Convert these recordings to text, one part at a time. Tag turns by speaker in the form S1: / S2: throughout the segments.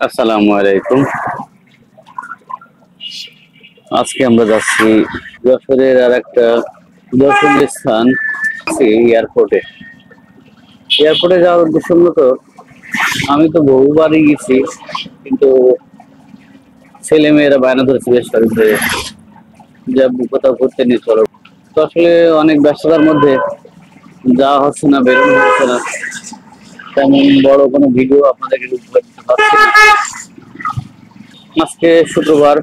S1: আসসালামু আলাইকুম। আজকে আমরা যাচ্ছি যশোরের আর একটা দর্শনীয় স্থান, এয়ারপোর্টে। এয়ারপোর্টে যাওয়ার উদ্দেশ্য মূলত, আমি তো বহুবারই গেছি, কিন্তু ছেলে মেয়েরা বায়না ধরেছে বেশ কয়েকদিন ধরে যে কোথাও ঘুরতে নিয়ে চলো। তো আসলে অনেক ব্যস্ততার মধ্যে যাওয়া হচ্ছে না, বেরোনো হচ্ছে না, তেমন বড় কোনো ভিডিও আপনাদেরকে উপহার দিতে পারছি না। আজকে শুক্রবার,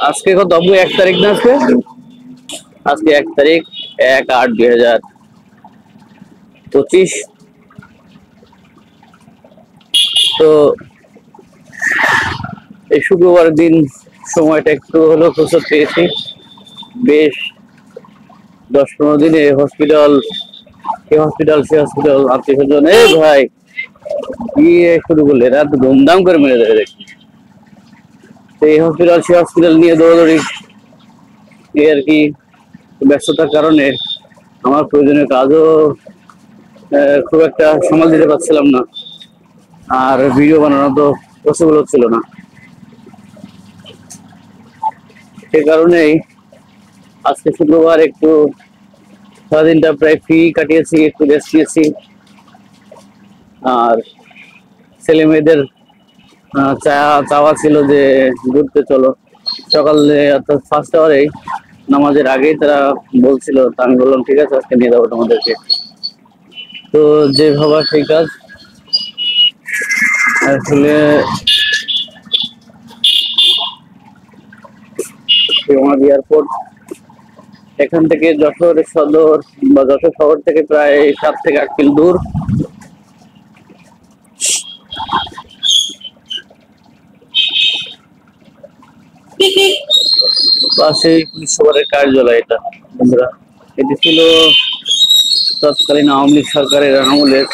S1: আজকে কত, 1 তারিখ না? আজকে আজকে 1 তারিখ, 1/8/2025। তো এই শুক্রবার দিন সময়টা একটু হলেও প্রস্তুত পেয়েছি। বেশ 10-15 দিনে hospital, a hospital say hospital, আত্মীয় স্বজন, এই ভাই গিয়ে শুরু করলে রাত ধুমধাম করে মেরে দেবে দেখি। তো এই হসপিটাল সে হসপিটাল নিয়ে দৌড়াদৌড়ি, এই আর কি। ব্যস্ততার কারণে আমার প্রয়োজনীয় কাজও খুব একটা সামাল দিতে পারছিলাম না, আর ভিডিও বানানো তো পসিবল হচ্ছিল না। সে কারণেই আজকে শুক্রবার একটু সারাদিনটা প্রায় ফ্রি কাটিয়েছি, একটু রেস্ট নিয়েছি। আর ছেলে মেয়েদের চাওয়া ছিল যে ঘুরতে চলো, সকালে অর্থাৎ ফার্স্ট আওয়ারেই, নামাজের আগেই তারা বলছিল। তা আমি বললাম ঠিক আছে, আজকে নিয়ে যাবো তোমাদেরকে। তো যে ভাবা সেই কাজ। আসলে আমার এয়ারপোর্ট এখান থেকে যশোর সদর বা যশোর শহর থেকে প্রায় 7 থেকে 8 কিলো দূর। পাশেই পুলিশ সুপারের কার্যালয় এটা, বন্ধুরা। এটি ছিল তৎকালীন আওয়ামী লীগ সরকারের আমলের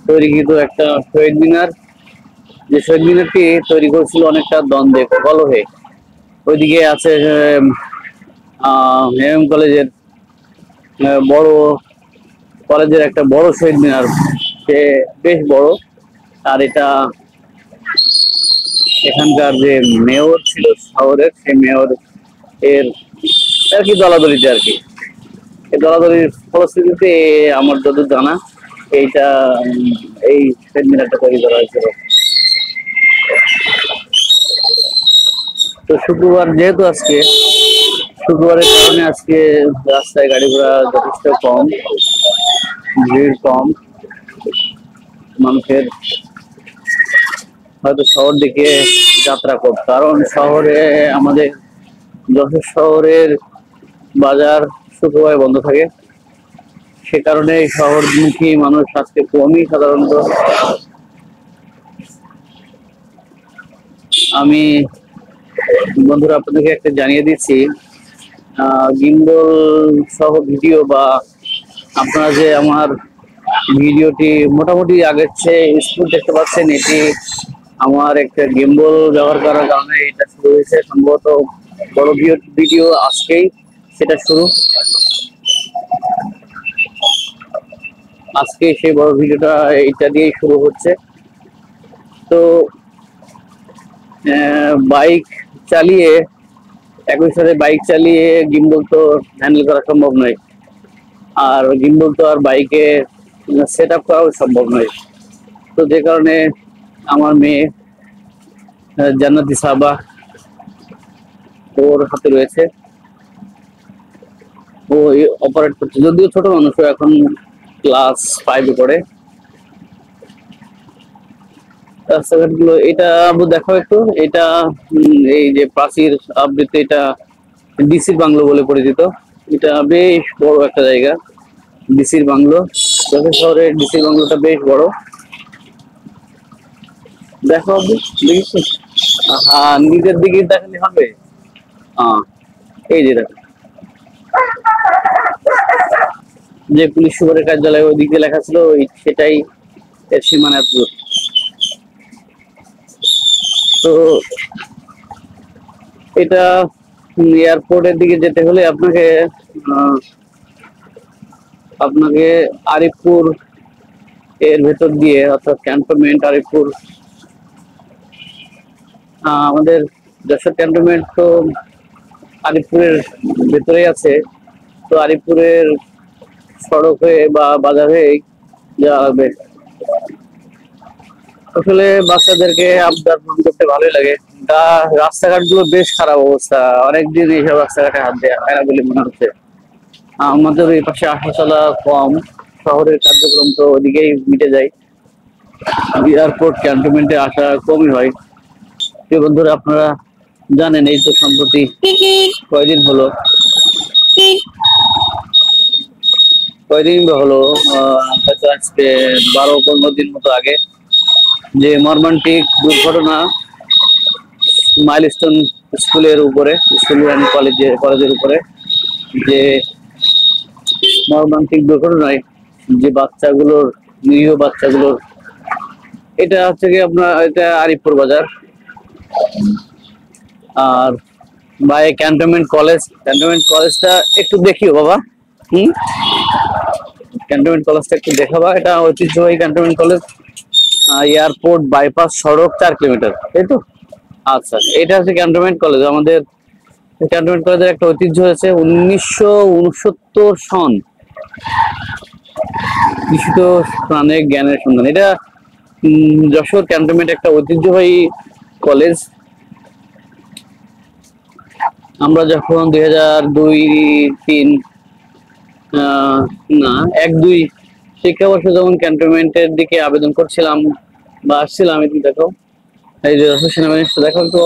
S1: তৈরিকৃত একটা শহীদ মিনার, যে শহীদ মিনারটি তৈরি করেছিল অনেকটা দ্বন্দ্বে কলহে। ওইদিকে আছে এম কলেজের বড় কলেজের একটা বড় শহীদ মিনার, সে বেশ বড়। আর এটা এখানকার যে মেয়র ছিল শহরের, সেই মেয়র এর আর কি দলাদলিতে আর কি, এই দলাদলির ফলশ্রুতিতে আমার যতদূর জানা এইটা এই শহীদ মিনারটা তৈরি করা হয়েছিল। তো শুক্রবার যেহেতু আজকে, শুক্রবারের কারণে আজকে রাস্তায় গাড়ি ঘোড়া যথেষ্ট কম, ভিড় কম মানুষের, হয়তো শহর দিকে যাত্রা কম, কারণ শহরে আমাদের যশোর শহরের বাজার শুক্রবার বন্ধ থাকে। সে কারণে শহরমুখী মানুষ আজকে কমই সাধারণত। আমি বন্ধুরা আপনাদেরকে একটা জানিয়ে দিচ্ছি, গিম্বল সহ ভিডিও বা আপনারা যে আমার ভিডিওটি মোটামুটি আগের চেয়ে স্মুথ দেখতে পাচ্ছেন, এটি আমার একটা গিম্বল ব্যবহার করার কারণে এটা শুরু হয়েছে। সম্ভবত বড় ভিডিও আজকেই সেটা শুরু, আজকে সেই বড় ভিডিওটা এটা দিয়েই শুরু হচ্ছে। তো বাইক চালিয়ে, একই সাথে বাইক চালিয়ে গিম্বল তো হ্যান্ডেল করা সম্ভব নয়, আর গিম্বল তো আর বাইকে সেট আপ করাও সম্ভব নয়। তো যে কারণে আমার মেয়ে জান্নাতি সাবা, ওর হাতে রয়েছে, ও অপারেট করছে। যদিও ছোট মানুষ, এখন ক্লাস 5-এ পড়ে। রাস্তাঘাট গুলো এটা দেখো একটু, এটা এই যে প্রাচীর আবৃত্তি, এটা ডিসির বাংলো বলে পরিচিত। এটা বেশ বড় একটা জায়গা, ডিসির বাংলো। যশোর শহরের ডিসির বাংলোটা বেশ বড়। দেখো আপনি, দেখিস? হ্যাঁ, নিজের দিকে দেখালে হবে। হ্যাঁ, এই যে দেখো, যে পুলিশ সুপারের কার্যালয় ওই দিকে লেখা ছিল, সেটাই এর সীমানা দূর। তো এটা এয়ারপোর্টের দিকে যেতে হলে আপনাকে আপনাকে আরিফপুর এর ভেতর দিয়ে, অর্থাৎ ক্যান্টনমেন্ট আরিফপুর আমাদের যশোর ক্যান্টনমেন্ট তো আলিপুরের ভেতরেই আছে। তো আলিপুরের সড়ক হয়ে বা বাজার হয়ে যাওয়া লাগবে। আসলে বাচ্চাদেরকে আবদার পূরণ করতে ভালোই লাগে। রাস্তাঘাট গুলো বেশ খারাপ অবস্থা, অনেকদিন এইসব রাস্তাঘাটে হাত দেওয়া হয় না বলে মনে হচ্ছে। আমাদের এই পাশে আসা চলা কম, শহরের কার্যক্রম তো ওদিকেই মিটে যায়, এয়ারপোর্ট ক্যান্টনমেন্টে আসা কমই হয়। প্রিয় বন্ধুরা, আপনারা জানেন এই তো সম্প্রতি কয়দিন হলো কয়দিন হলো হয়তো আজকে 12-15 দিন মতো আগে যে মর্মান্তিক দুর্ঘটনা মাইলস্টোন স্কুলের উপরে, স্কুল অ্যান্ড কলেজের উপরে যে মর্মান্তিক দুর্ঘটনায় যে বাচ্চাগুলোর, নিরীহ বাচ্চাগুলোর, এটা হচ্ছে কি আপনার, এটা আরিফপুর বাজার। আর বা এই ক্যান্টনমেন্ট কলেজটা একটু দেখিও বাবা। ক্যান্টনমেন্ট কলেজটা একটু দেখাবা। এটা ঐতিহ্যবাহী ক্যান্টনমেন্ট কলেজ, এয়ারপোর্ট বাইপাস সড়ক 4 কিলোমিটার, তাই তো? আচ্ছা, এটা হচ্ছে ক্যান্টনমেন্ট কলেজ। আমাদের ক্যান্টনমেন্ট কলেজের একটা ঐতিহ্য হয়েছে 1969 সন কৃষিত প্রাণে জ্ঞানের সন্ধান। এটা যশোর ক্যান্টনমেন্ট একটা ঐতিহ্যবাহী কলেজ। আমরা যখন 2002-3 না 1-2 শিক্ষাবর্ষে যখন ক্যান্টনমেন্টের দিকে আবেদন করছিলাম বা আসছিলাম, এদিকে দেখো, এই যে যশোর সেনাবাহিনী দেখো তো।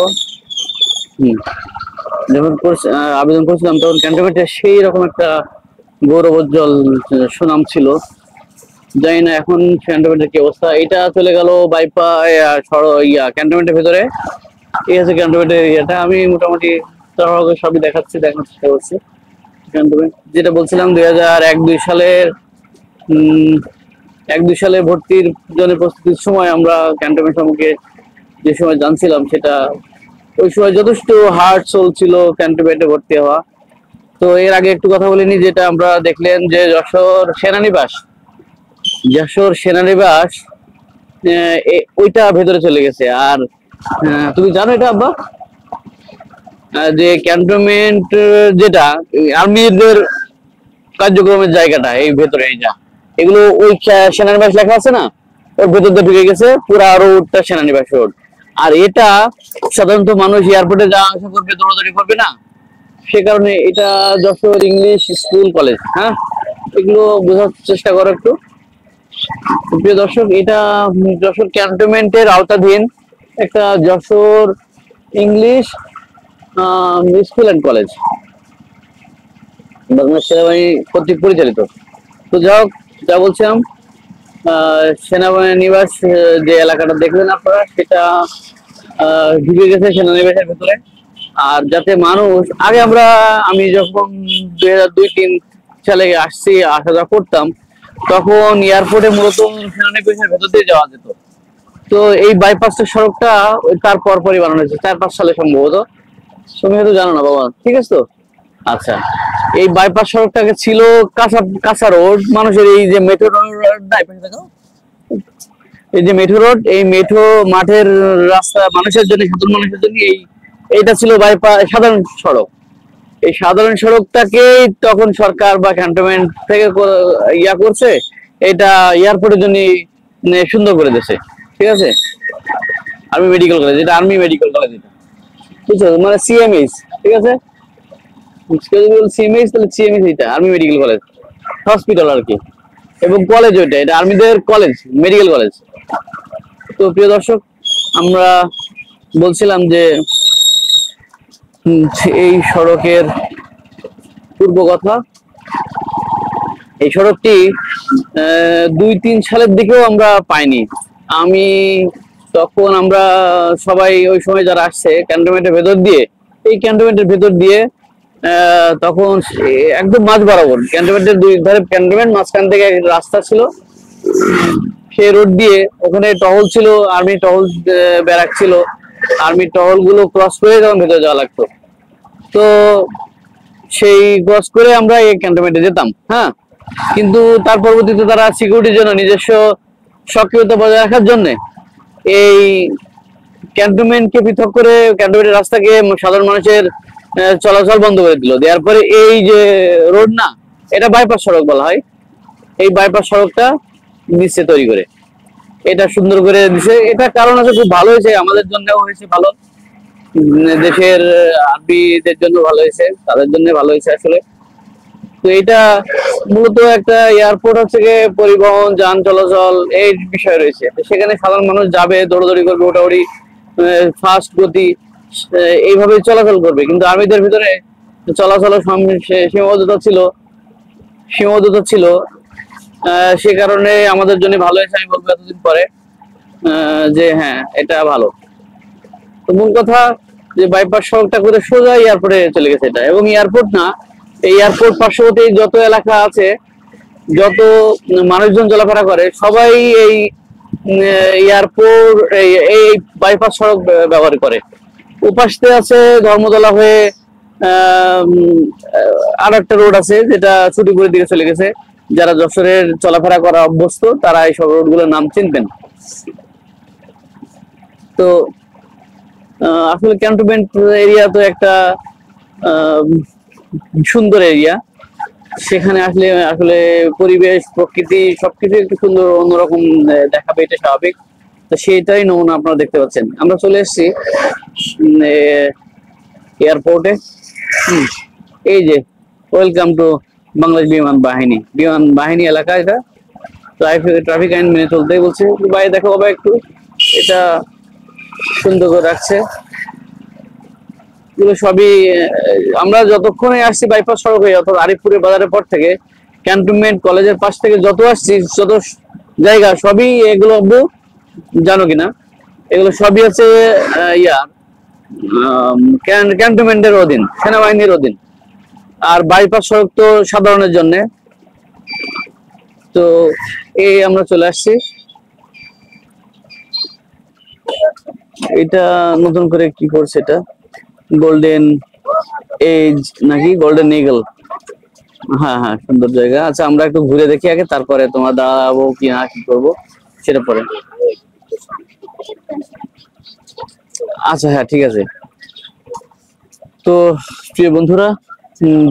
S1: যখন আবেদন করছিলাম তখন ক্যান্টনমেন্টের সেই রকম একটা গৌরবোজ্জ্বল সুনাম ছিল। জানি না এখন ক্যান্টনমেন্টের কি অবস্থা। এটা চলে গেল ক্যান্টনমেন্টের ভেতরে। এই আছে ক্যান্টনমেন্টের এরিয়াটা। আমি মোটামুটি সবই দেখানোর চেষ্টা করছি। ক্যান্টনমেন্ট যেটা বলছিলাম 2001-2 সালের 1-2 সালে ভর্তির জন্য প্রস্তুতির সময় আমরা ক্যান্টনমেন্ট সম্পর্কে যে সময় জানছিলাম, সেটা ওই সময় যথেষ্ট হার্ড চলছিল ক্যান্টনমেন্টে ভর্তি হওয়া। তো এর আগে একটু কথা বলিনি, যেটা আমরা দেখলেন যে যশোর সেনানিবাস ওইটা ভেতরে চলে গেছে। আর তুমি জানো এটা আব্বা, যে ক্যান্টনমেন্ট যেটা আর্মিদের কার্যক্রমের জায়গাটা এই ভেতরে, এই যা এগুলো ওই সেনানিবাস লেখা আছে না, ওর ভেতর দিয়ে ঢুকে গেছে পুরা রোডটা সেনানিবাস রোড। আর এটা সাধারণত মানুষ এয়ারপোর্টে যাওয়া আসা করবে, দৌড়াদৌড়ি করবে না, সে কারণে এটা যশোর ইংলিশ স্কুল কলেজ। হ্যাঁ, এগুলো বোঝার চেষ্টা করো একটু প্রিয় দর্শক। এটা যশোর ক্যান্টনমেন্টের আওতাধীন একটা Jessore English school and college, Bangladesh সেনাবাহিনী কর্তৃক পরিচালিত। তো যা বলছিলাম, সেনানিবাস যে এলাকাটা দেখলেন আপনারা, সেটা ঢুকে গেছে সেনানিবাসের ভেতরে। আর যাতে মানুষ, আমি যখন 2002-3 সালে আসা যাওয়া করতাম, তখন এয়ারপোর্টে মূলত সেনানিবাসের ভেতর দিয়ে যাওয়া যেত। তো এই বাইপাসের সড়কটা তার পরপরই বানানো হয়েছে, 4-5 সালে সম্ভবত। তুমি হয়তো জানো না বাবা, ঠিক আছে তো? আচ্ছা, এই বাইপাস সড়কটাকে ছিল কাঁচা রোড, মানুষের এই যে মেট্রো রোড, এই যে মেট্রো রোড, এই মেট্রো মাঠের রাস্তা মানুষের জন্য, সাধারণ মানুষের জন্য এইটা ছিল বাইপাস সাধারণ সড়ক। এই সাধারণ সড়কটাকেই তখন সরকার বা ক্যান্টনমেন্ট থেকে করছে, এটা এয়ারপোর্টের জন্য সুন্দর করে দিয়েছে। ঠিক আছে, আর্মি মেডিকেল কলেজ, এটা আর্মি মেডিকেল কলেজ, এটা বুঝছো, মানে সিএমএইচ। ঠিক আছে, সিএমএইচ, তাহলে সিএমএইচ এটা আর্মি মেডিকেল কলেজ হসপিটাল আর কি, এবং কলেজ ওইটা, এটা আর্মিদের কলেজ, মেডিকেল কলেজ। তো প্রিয় দর্শক, আমরা বলছিলাম যে এই সড়কের পূর্ব কথা। এই সড়কটি 2-3 সালের দিকেও আমরা পাইনি। আমরা সবাই ওই সময় যারা আসছে ক্যান্টনমেন্টের ভেতর দিয়ে, এই ক্যান্টনমেন্টের ভেতর দিয়ে তখন একদম মাঝ বরাবর ক্যান্টনমেন্টের 2 ধারে ক্যান্টনমেন্ট, মাঝখান থেকে রাস্তা ছিল, সেই রোড দিয়ে ওখানে টহল ছিল, আর্মি টহল ব্যারাক ছিল। আর্মি টহল গুলো ক্রস করে তখন ভেতরে যাওয়া লাগতো। তো সেই ক্রস করে আমরা এই ক্যান্টনমেন্টে যেতাম। হ্যাঁ, কিন্তু তার পরবর্তীতে তারা সিকিউরিটির জন্য, নিজস্ব সক্রিয়তা বজায় রাখার জন্য এই ক্যান্টনমেন্টকে পৃথক করে ক্যান্টনমেন্টের রাস্তাকে সাধারণ মানুষের চলাচল বন্ধ করে দিল। দেওয়ার পরে এই যে রোড না, এটা বাইপাস সড়ক বলা হয়, এই বাইপাস সড়কটা নিচে তৈরি করে এটা সুন্দর করে দিছে। এটা কারণ আছে, খুব ভালো হয়েছে, আমাদের জন্য হয়েছে ভালো, দেশের আরবিদের জন্য ভালো হয়েছে, তাদের জন্য ভালো হয়েছে আসলে। তো এটা মূলত একটা এয়ারপোর্ট হচ্ছে গিয়ে পরিবহন যান চলাচল এই বিষয় রয়েছে, সেখানে সাধারণ মানুষ যাবে, দৌড়াদৌড়ি করবে, ওটাউড়ি ফাস্ট গতি এইভাবে চলাচল করবে। কিন্তু আর্মিদের ভিতরে চলাচলের সীমাবদ্ধতা ছিল। সে কারণে আমাদের জন্য ভালো হয়েছে আমি বলবো এতদিন পরে যে হ্যাঁ এটা ভালো। তো মূল কথা যে বাইপাস সড়কটা করে সোজা এয়ারপোর্টে চলে গেছে এটা, এবং এয়ারপোর্ট না, এই এয়ারপোর্ট পার্শ্ববর্তী যত এলাকা আছে, যত মানুষজন চলাফেরা করে, সবাই এই এয়ারপোর্ট এই বাইপাস সড়ক ব্যবহার করে। উপাসতে আছে ধর্মতলা হয়ে আর একটা রোড আছে যেটা ছুটিপুরের দিকে চলে গেছে। যারা যশোরের চলাফেরা করা অভ্যস্ত তারা এই সব রোড গুলোর নাম চিনবেন। তো আসলে ক্যান্টনমেন্ট এরিয়া তো একটা সুন্দর এরিয়া, সেখানে আসলে আসলে পরিবেশ প্রকৃতি সবকিছু একটু সুন্দর অন্যরকম দেখাবে, এটা স্বাভাবিক। তো সেইটাই নমুনা আপনারা দেখতে পাচ্ছেন। আমরা চলে এসেছি এয়ারপোর্টে। এই যে ওয়েলকাম টু বাংলাদেশ বিমান বাহিনী এলাকা। এটা ট্রাফিক আইন মেনে চলতেই বলছে। বাইরে দেখো বাবা একটু, এটা সুন্দর করে রাখছে। এগুলো সবই আমরা যতক্ষণে আসছি বাইপাস সড়ক হয়ে, অর্থাৎ আরিফপুরের বাজারের পর থেকে ক্যান্টনমেন্ট কলেজের পাশ থেকে যত আসছি, যত জায়গা সবই এগুলো জানো কিনা, এগুলো সবই আছে ক্যান্টনমেন্টের অধীন, সেনাবাহিনীর অধীন। আর বাইপাস সড়ক তো সাধারণের জন্য। তো এই আমরা চলে আসছি। এটা নতুন করে কি করছে, এটা গোল্ডেন এজ নাকি গোল্ডেন ইগল। হ্যাঁ হ্যাঁ, সুন্দর জায়গা। আচ্ছা আমরা একটু ঘুরে দেখি আগে, তারপরে তোমার দাঁড়াবো কি না কি করবো সেটা পরে। আচ্ছা হ্যাঁ ঠিক আছে। তো প্রিয় বন্ধুরা,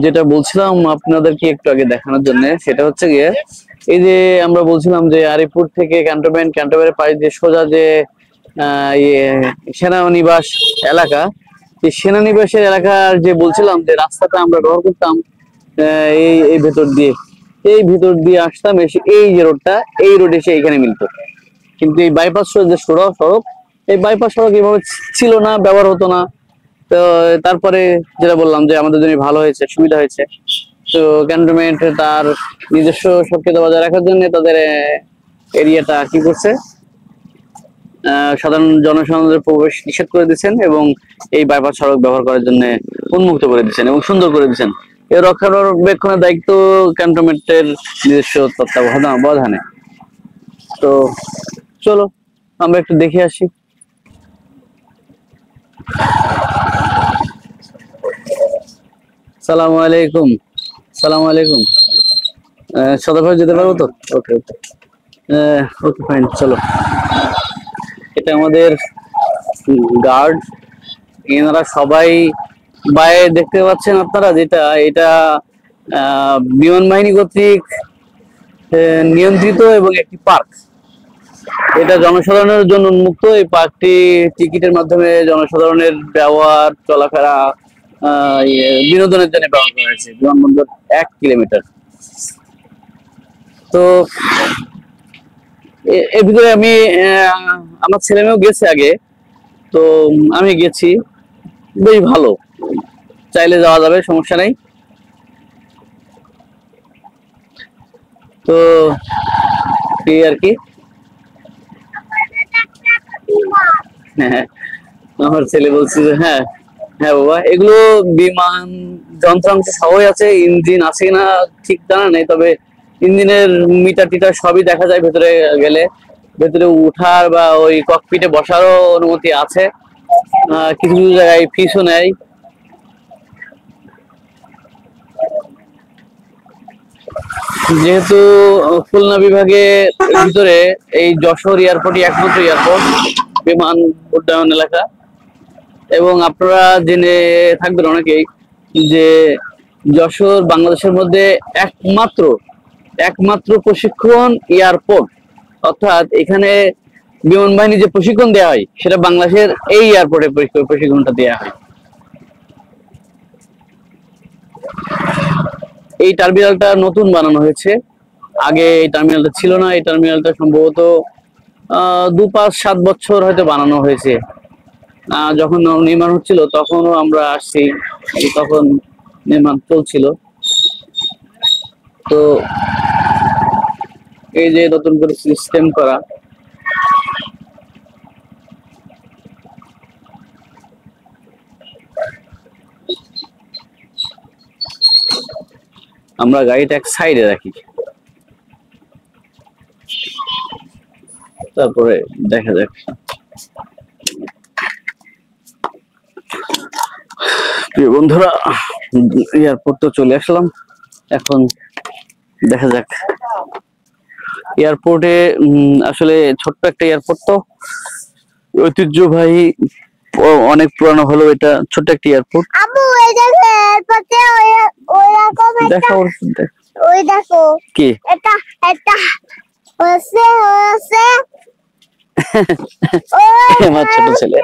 S1: যেটা বলছিলাম আপনাদেরকে একটু আগে দেখানোর জন্য, সেটা হচ্ছে গিয়ে এই যে আমরা বলছিলাম যে আরিফপুর থেকে ক্যান্টনমেন্টের পাশ দিয়ে সোজা যে সেনানিবাস এলাকা, এই সেনানিবাসের এলাকার যে বলছিলাম যে রাস্তাটা আমরা ব্যবহার করতাম, এই ভেতর দিয়ে আসতাম, এসে এই যে রোডটা, এই রোডে এসে এখানে মিলতো। কিন্তু এই বাইপাস যে সড়ক, এই বাইপাস সড়ক এভাবে ছিল না, ব্যবহার হতো না। তো তারপরে যেটা বললাম যে আমাদের জন্য ভালো হয়েছে, সুবিধা হয়েছে। তো ক্যান্টনমেন্ট তার নিজস্ব সক্রিয়তা বজায় রাখার জন্য তাদের এরিয়াটা কি করছে, সাধারণ জনসাধারণের প্রবেশ নিষেধ করে দিচ্ছেন এবং এই বাইপাস সড়ক ব্যবহার করার জন্য উন্মুক্ত করে দিচ্ছেন এবং সুন্দর করে দিচ্ছেন। এর রক্ষণাবেক্ষণের দায়িত্ব ক্যান্টনমেন্টের নিজস্ব তত্ত্বাবধানে। তো চলো আমরা একটু দেখে আসি। সালামু আলাইকুম। সদরঘাট যেতে পারবো তো? ওকে ওকে ওকে ফাইন, চলো। এটা আমাদের গার্ড, এনারা সবাই বাইরে দেখতে পাচ্ছেন আপনারা, যেটা এটা বিমান বাহিনী কর্তৃক নিয়ন্ত্রিত এবং একটি পার্ক। এটা জনসাধারণের জন্য উন্মুক্ত। এই পার্কটি টিকিটের মাধ্যমে জনসাধারণের ব্যবহার, চলাফেরা, বিনোদনের জন্য ব্যবহার করা হয়েছে। বিমানবন্দর 1 কিলোমিটার। তো এর ভিতরে আমি আমার ছেলে মেয়েও গেছে আগে, তো আমি গেছি, বেশ ভালো, চাইলে যাওয়া যাবে, সমস্যা নেই। তো এই আর কি। হ্যাঁ, আমার ছেলে বলছে যে হ্যাঁ হ্যাঁ বাবা, এগুলো বিমান যন্ত্রাংশ সবই আছে, ইঞ্জিন আছে না ঠিক জানা নেই, তবে ইঞ্জিনের মিটার টিটার সবই দেখা যায় ভেতরে গেলে। ভেতরে উঠার বা ওই ককপিটে বসারও অনুমতি আছে, কিছু কিছু জায়গায় ফিসও নেয়। যেহেতু খুলনা বিভাগের ভিতরে এই যশোর এয়ারপোর্টই একমাত্র এয়ারপোর্ট, বিমান উড্ডয়ন এলাকা। এবং আপনারা জেনে থাকবেন অনেকেই যে যশোর বাংলাদেশের মধ্যে একমাত্র একমাত্র প্রশিক্ষণ এয়ারপোর্ট, অর্থাৎ এখানে বিমান বাহিনী যে প্রশিক্ষণ দেওয়া হয় সেটা বাংলাদেশের এই এয়ারপোর্টে প্রশিক্ষণটা দেওয়া হয়। এই টার্মিনালটা নতুন বানানো হয়েছে, আগে এই টার্মিনালটা ছিল না। এই টার্মিনালটা সম্ভবত 2-5-7 বছর হয়তো বানানো হয়েছে। যখন নির্মাণ হচ্ছিল তখনও আমরা আসছি, তখন নির্মাণ চলছিল। তো এই যে নতুন করে সিস্টেম করা, আমরা গাড়িটা এক সাইডে রাখি, তারপরে দেখা যাক। প্রিয় বন্ধুরা, এয়ারপোর্ট তো চলে আসলাম, এখন দেখা যাক। এয়ারপোর্টে আসলে ছোট্ট একটা এয়ারপোর্ট, তো ঐতিহ্যবাহী অনেক পুরানো হলো এটা, ছোট্ট একটা এয়ারপোর্ট। দেখো
S2: ওই দেখো
S1: কি
S2: এটা
S1: আমার ছোট ছেলে।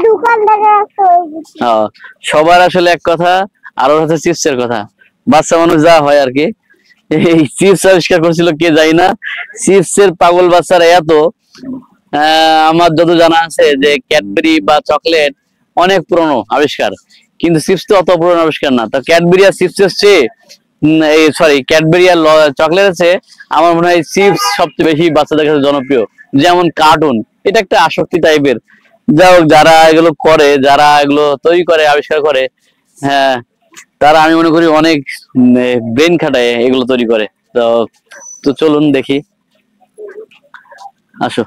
S2: দোকান দেখা
S1: সবার আসলে এক কথা, আর ওর হচ্ছে চিপসের কথা। বাচ্চা মানুষ যা হয় আর কি। এই চিপস আবিষ্কার করছিল কে জানি না, চিপসের পাগল বাচ্চারা এত। আমার যত জানা আছে যে ক্যাডবেরি বা চকলেট অনেক পুরনো আবিষ্কার, কিন্তু চিপস তো অত পুরনো আবিষ্কার না। তো ক্যাডবেরি আর চিপসের চেয়ে ক্যাডবেরি আর চকলেট আছে, আমার মনে হয় চিপস সবচেয়ে বেশি বাচ্চাদের কাছে জনপ্রিয়। যেমন কার্টুন, এটা একটা আসক্তি টাইপের। যারা এগুলো করে, যারা এগুলো তৈরি করে, আবিষ্কার করে, হ্যাঁ, তারা আমি মনে করি অনেক ব্রেন খাটায় এগুলো তৈরি করে। তো তো চলুন দেখি, আসো।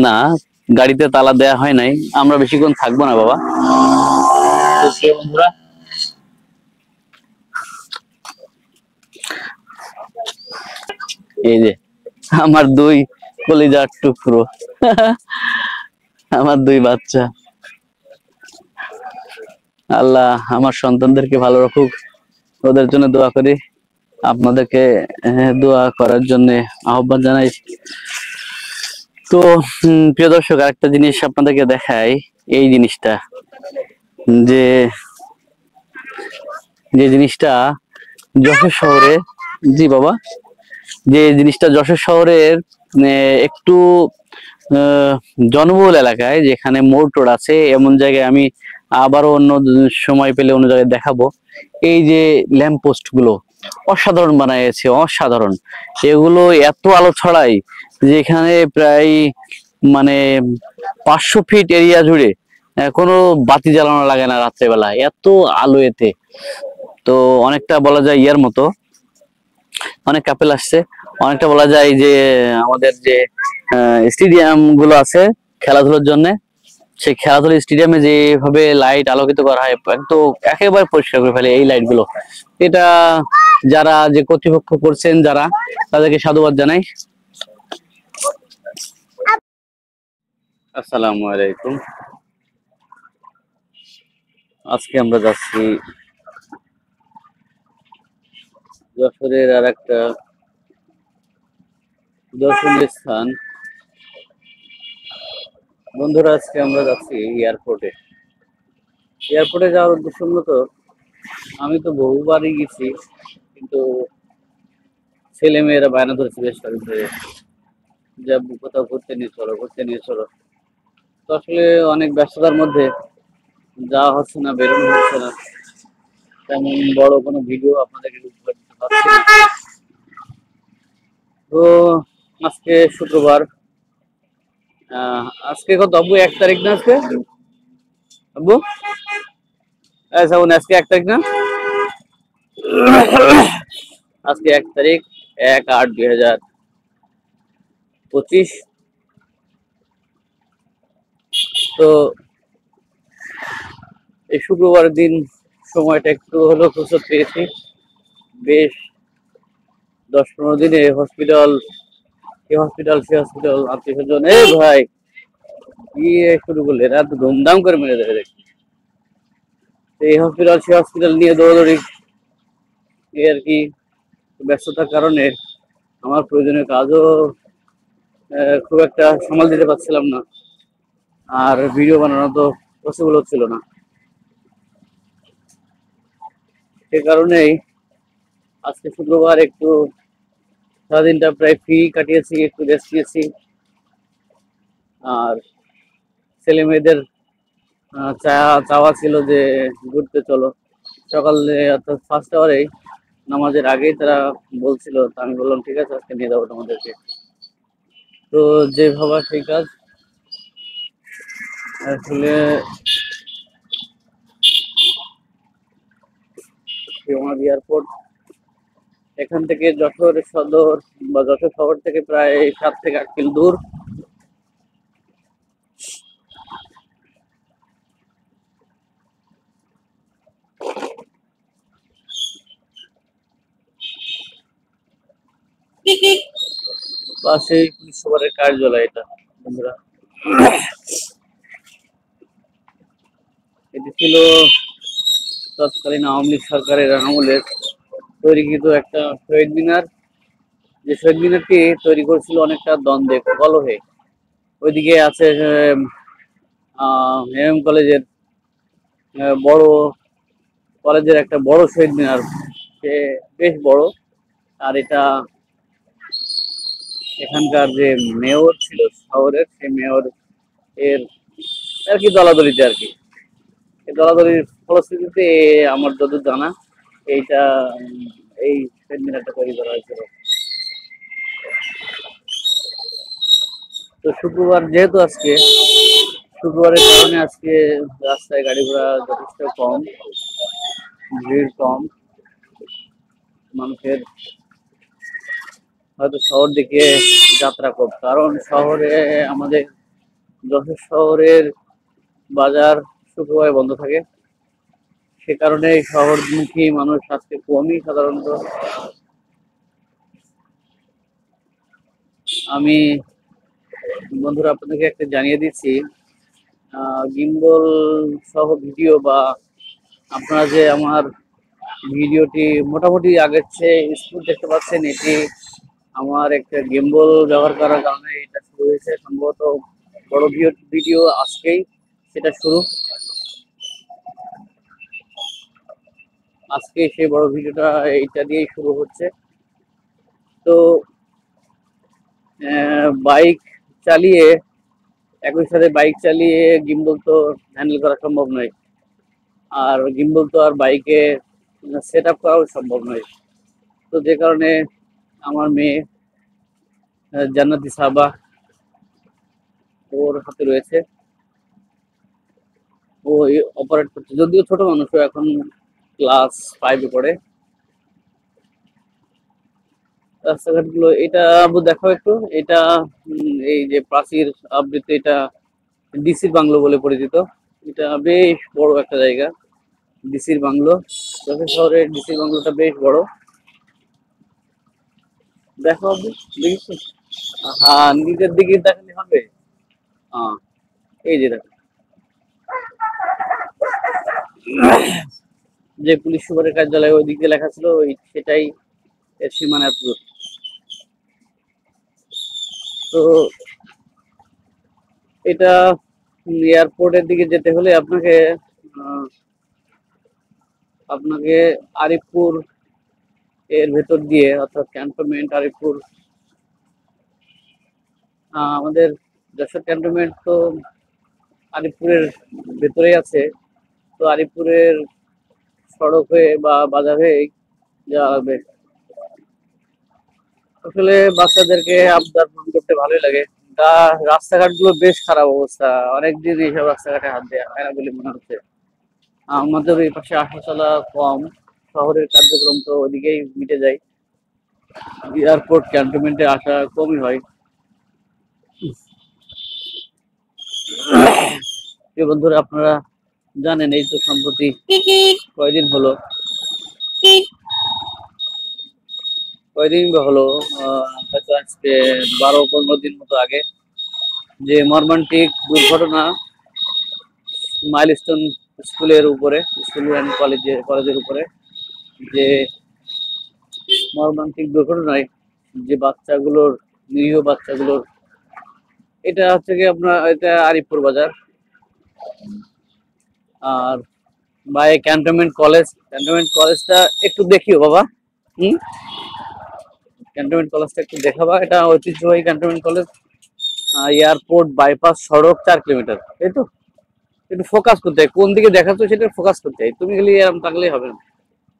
S1: না, গাড়িতে তালা দেয়া হয় নাই, আমরা বেশিক্ষণ থাকবো না বাবা। বন্ধুরা, এই যে আমার দুই কলিজার টুকরো, আমার দুই বাচ্চা। আল্লাহ আমার সন্তানদেরকে ভালো রাখুক, ওদের জন্য দোয়া করি। আপনাদেরকে দোয়া করার জন্য আহ্বান জানাই। তো প্রিয় দর্শক, আরেকটা জিনিস আপনাদেরকে দেখাই। এই জিনিসটা, যে যে জিনিসটা যশোর শহরে, জি বাবা, যে জিনিসটা যশোর শহরের একটু জনবহুল এলাকায়, যেখানে মোড় টোড় আছে, এমন জায়গায় আমি আবারও অন্য সময় পেলে অন্য জায়গায় দেখাবো। এই যে ল্যাম্প পোস্ট গুলো অসাধারণ বানাইছে, অসাধারণ। এগুলো এত আলো ছড়ায় যেখানে প্রায় মানে 500 ফিট এরিয়া জুড়ে কোনো বাতি জ্বালানো লাগে না রাত্রেবেলা, এত আলো এতে। তো অনেকটা বলা যায় ইয়ার মতো, অনেক কাপেল আসছে। অনেকটা বলা যায় যে আমাদের যে স্টেডিয়াম গুলো আছে খেলাধুলার জন্য, সেই খেলাধুলার স্টেডিয়ামে যেভাবে লাইট আলোকিত করা হয়, একদম একেবারে পরিষ্কার করে ফেলে এই লাইট গুলো। এটা যারা যে কর্তৃপক্ষ করছেন, যারা, তাদেরকে সাধুবাদ জানাই। আসসালামু আলাইকুম। আজকে আমরা যাচ্ছি যশোরের আর একটা দর্শনীয় স্থান। বন্ধুরা, আজকে আমরা যাচ্ছি এয়ারপোর্টে। এয়ারপোর্টে যাওয়ার উদ্দেশ্য মূলত, আমি তো বহুবারই গেছি, কিন্তু ছেলে মেয়েরা বায়না ধরেছে বেশ কয়েকদিন ধরে, যে কোথাও ঘুরতে নিয়ে চলো, ঘুরতে নিয়ে চলো। তো আসলে অনেক ব্যস্ততার মধ্যে যাওয়া হচ্ছে না, বেরোনো হচ্ছে না, তেমন বড় কোনো ভিডিও আপনাদেরকে উপহার দিতে পারছি না। তো আজকে শুক্রবার, আজকে কত আব্বু, 1 তারিখ না আজকে আব্বু? আচ্ছা আজকে 1 তারিখ না? আজকে 1 তারিখ, 1/8/2025। তো এই শুক্রবার দিন সময়টা একটু হলেও ফুরসত পেয়েছি। বেশ 10-15 দিনে এই হসপিটাল সে হসপিটাল, আত্মীয় স্বজন, এই ভাই কি শুরু করলে, এরা তো ধুমধাম করে মেরে দেবে দেখি। এই হসপিটাল সে হসপিটাল নিয়ে দৌড়াদৌড়ি, এই আর কি। ব্যস্ততার কারণে আমার প্রয়োজনীয় কাজও খুব একটা সামাল দিতে পারছিলাম না, আর ভিডিও বানানো তো পসিবল হচ্ছিল না। সে কারণেই আজকে শুক্রবার একটু সারাদিনটা প্রায় ফ্রি কাটিয়েছি, একটু রেস্ট নিয়েছি। আর ছেলে মেয়েদের চাওয়া ছিল যে ঘুরতে চলো, সকালে অর্থাৎ ফার্স্ট আওয়ারেই নামাজের আগেই তারা বলছিল, তো আমি বললাম ঠিক আছে আজকে নিয়ে যাবো তোমাদেরকে। তো যে ভাবা সেই কাজ। আসলে এয়ারপোর্ট এখান থেকে যশোর সদর বা যশোর শহর থেকে প্রায় 7 থেকে 8 কিলো দূর। পাশেই পুলিশ সুপারের কার্যালয় এটা বন্ধুরা। এটি ছিল তৎকালীন আওয়ামী লীগ সরকারের আমলে তৈরিকৃত একটা শহীদ মিনার, যে শহীদ মিনারটি তৈরি করেছিল অনেকটা দ্বন্দ্বে কলহে। ওইদিকে আছে এম কলেজের বড় কলেজের একটা বড় শহীদ মিনার, সে বেশ বড়। আর এটা এখানকার যে মেয়র ছিল শহরের, সেই মেয়র এর আর কি দলাদলিতে আর কি, এই দলাদলির ফলশ্রুতিতে আমার যতদূর জানা এইটা এই শহীদ মিনারটা তৈরি করা হয়েছিল। তো শুক্রবার যেহেতু আজকে, শুক্রবারের কারণে আজকে রাস্তায় গাড়ি ঘোড়া যথেষ্ট কম, ভিড় কম, মানুষের হয়তো শহর দিকে যাত্রা কম, কারণ শহরে আমাদের যশোর শহরের বাজার শুক্রবারে বন্ধ থাকে। সে কারণে শহরমুখী মানুষ আজকে কমই সাধারণত। আমি বন্ধুরা আপনাদেরকে একটা জানিয়ে দিচ্ছি, গিম্বল সহ ভিডিও বা আপনারা যে আমার ভিডিওটি মোটামুটি আগের চেয়ে স্মুথ দেখতে পাচ্ছেন, এটি আমার একটা গিম্বল ব্যবহার করার কারণে এটা শুরু হয়েছে। সম্ভবত বড় ভিডিও আজকেই সেটা শুরু, আজকে সেই বড় ভিডিওটা এইটা দিয়েই শুরু হচ্ছে। তো বাইক চালিয়ে, একই সাথে বাইক চালিয়ে গিম্বল তো হ্যান্ডেল করা সম্ভব নয়, আর গিম্বল তো আর বাইকে সেট আপ করাও সম্ভব নয়। তো যে কারণে আমার মেয়ে জান্নাতি সাবা ওর হাতে রয়েছে, ও অপারেট করছে। যদিও ছোট মানুষ, ও এখন ক্লাস 5-এ পড়ে। রাস্তাঘাট গুলো এটা আবু দেখো একটু, এটা এই যে প্রাচীর আবৃত, এটা ডিসির বাংলো বলে পরিচিত। এটা বেশ বড় একটা জায়গা, ডিসির বাংলো। যশোর শহরের ডিসির বাংলোটা বেশ বড়। দেখো আবু, দেখেছো? হ্যাঁ, নিজের দিকে দেখালে হবে। হ্যাঁ, এই যে দেখো, যে পুলিশ সুপারের কার্যালয় ওই দিকে লেখা ছিল, ওই সেটাই এর সীমানার পুরো। তো এটা এয়ারপোর্টের দিকে যেতে হলে আপনাকে আহ, আপনাকে আরিফপুর এর ভেতর দিয়ে, অর্থাৎ ক্যান্টনমেন্ট আরিফপুর, আমাদের যশোর ক্যান্টনমেন্ট তো আরিফপুরের ভেতরেই আছে। তো আরিফপুরের সড়ক হয়ে বা বাজার হয়ে যাওয়া লাগবে। আসলে বাচ্চাদেরকে আবদার পূরণ করতে ভালোই লাগে। রাস্তাঘাট গুলো বেশ খারাপ অবস্থা, অনেকদিন এইসব রাস্তাঘাটে হাত দেওয়া হয় না বলে মনে হচ্ছে। আমাদের এই পাশে আসা চলা কম, শহরের কার্যক্রম তো ওদিকেই মিটে যায়, এয়ারপোর্ট ক্যান্টনমেন্টে আসা কমই হয়। প্রিয় বন্ধুরা, আপনারা জানেন এই তো সম্প্রতি কয়দিন হলো কয়দিন বা হলো, হয়তো আজকে 12-15 দিন মতো আগে, যে মর্মান্টিক দুর্ঘটনা মাইলস্টোন স্কুলের উপরে, স্কুল অ্যান্ড কলেজের উপরে, যে মর্মান্তিক দুর্ঘটনায় যে বাচ্চাগুলোর, নিরীহ বাচ্চাগুলোর, এটা হচ্ছে কি আপনার, এটা আরিফপুর বাজার। আর বা এই ক্যান্টনমেন্ট কলেজটা একটু দেখিও বাবা। হুম, ক্যান্টনমেন্ট কলেজটা একটু দেখাবা। এটা ঐতিহ্যবাহী ক্যান্টনমেন্ট কলেজ। এয়ারপোর্ট বাইপাস সড়ক 4 কিলোমিটার, তাই তো? একটু ফোকাস করতে হয়, কোন দিকে দেখাচ্ছ সেটা ফোকাস করতে হয়, তুমি খালি এরকম থাকলেই হবে না।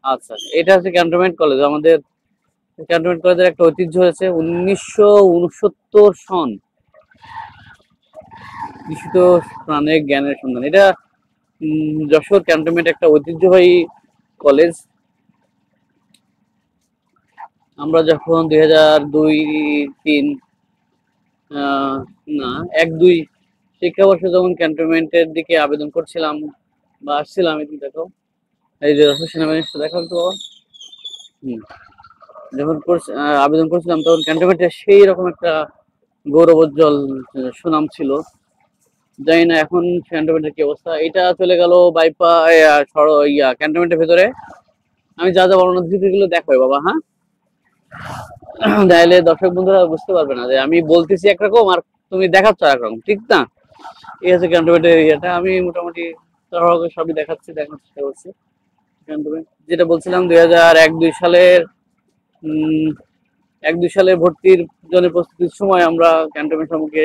S1: আচ্ছা, এটা হচ্ছে ক্যান্টনমেন্ট কলেজ। আমাদের ক্যান্টনমেন্ট কলেজের একটা ঐতিহ্য হয়েছে 1969 সন, কৃষিত প্রাণে জ্ঞানের সন্ধান। এটা যশোর ক্যান্টনমেন্ট একটা ঐতিহ্যবাহী কলেজ। আমরা যখন 2002-3, না 1-2 শিক্ষাবর্ষে যখন ক্যান্টনমেন্টের দিকে আবেদন করছিলাম বা আসছিলাম, এটি দেখো, এই যে যশোর সেনাবাহিনীর সাথে দেখা তো বাবা। হুম, যখন আবেদন করছিলাম তখন ক্যান্টনমেন্টের সেই রকম একটা গৌরবোজ্জ্বল সুনাম ছিল। জানি না এখন ক্যান্টনমেন্টের কি অবস্থা। এটা চলে গেল ক্যান্টনমেন্টের ভেতরে। আমি যা যা বর্ণনা দিচ্ছি সেগুলো দেখো বাবা, হ্যাঁ? তাহলে দর্শক বন্ধুরা বুঝতে পারবে না যে আমি বলতেছি একরকম আর তুমি দেখাচ্ছ একরকম, ঠিক না? এই হচ্ছে ক্যান্টনমেন্টের এরিয়াটা। আমি মোটামুটি সবই দেখানোর চেষ্টা করছি। ক্যান্টনমেন্ট যেটা বলছিলাম, 2001-2 সালের 1-2 সালে ভর্তির জন্য প্রস্তুতির সময় আমরা ক্যান্টনমেন্ট সম্পর্কে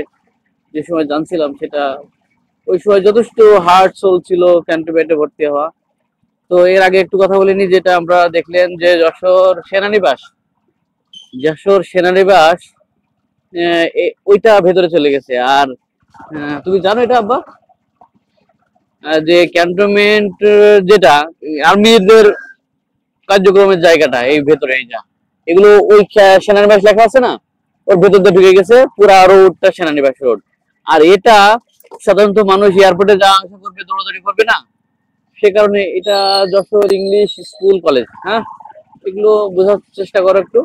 S1: যে সময় জানছিলাম, সেটা ওই সময় যথেষ্ট হার্ড চলছিল ক্যান্টনমেন্টে ভর্তি হওয়া। তো এর আগে একটু কথা বলিনি, যেটা আমরা দেখলেন যে যশোর সেনানিবাস ওইটা ভেতরে চলে গেছে। আর তুমি জানো এটা আব্বা, যে ক্যান্টনমেন্ট যেটা আর্মিদের কার্যক্রমের জায়গাটা এই ভেতরে, এই যা এগুলো ওই সেনানিবাস লেখা আছে না, ওর ভেতর দিয়ে ঢুকে গেছে পুরা রোডটা সেনানিবাস রোড। আর এটা সাধারণত মানুষ এয়ারপোর্টে যাওয়া আসা করবে, দৌড়াদৌড়ি করবে না, সে কারণে এটা যশোর ইংলিশ স্কুল কলেজ। হ্যাঁ, এগুলো বোঝার চেষ্টা করো একটু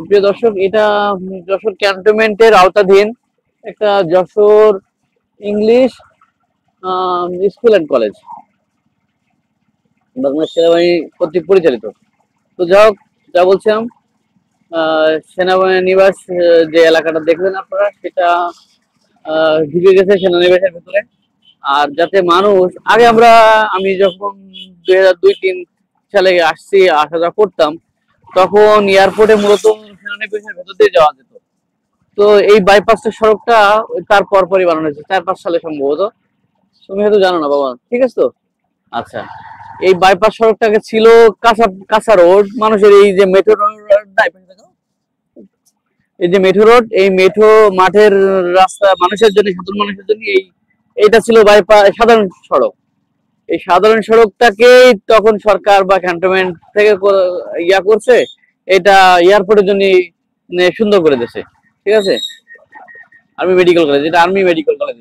S1: প্রিয় দর্শক। এটা যশোর ক্যান্টনমেন্টের আওতাধীন একটা Jessore English school and college, Bangladesh সেনাবাহিনী কর্তৃক পরিচালিত। তো যা বলছিলাম, সেনানিবাস যে এলাকাটা দেখলেন আপনারা, সেটা ঢুকে গেছে সেনানিবাসের ভেতরে। আর যাতে মানুষ, আমি যখন 2002-3 সালে আসা যাওয়া করতাম, তখন এয়ারপোর্টে মূলত সেনানিবাসের ভেতর দিয়ে যাওয়া যেত। তো এই বাইপাসের সড়কটা তার পরপরই বানানো হয়েছে, 4-5 সালে সম্ভবত। তুমি হয়তো জানো না বাবা, ঠিক আছে তো? আচ্ছা, এই বাইপাস সড়কটাকে ছিল কাঁচা কাঁচা রোড, মানুষের এই যে মেট্রো রোড, এই যে মেট্রো রোড, এই মেট্রো মাঠের রাস্তা মানুষের জন্য, সাধারণ মানুষের জন্য এইটা ছিল সাধারণ সড়ক। এই সাধারণ সড়কটাকেই তখন সরকার বা ক্যান্টনমেন্ট থেকে করছে, এটা এয়ারপোর্টের জন্য সুন্দর করে দিয়েছে, ঠিক আছে? আর্মি মেডিকেল কলেজ, এটা আর্মি মেডিকেল কলেজ,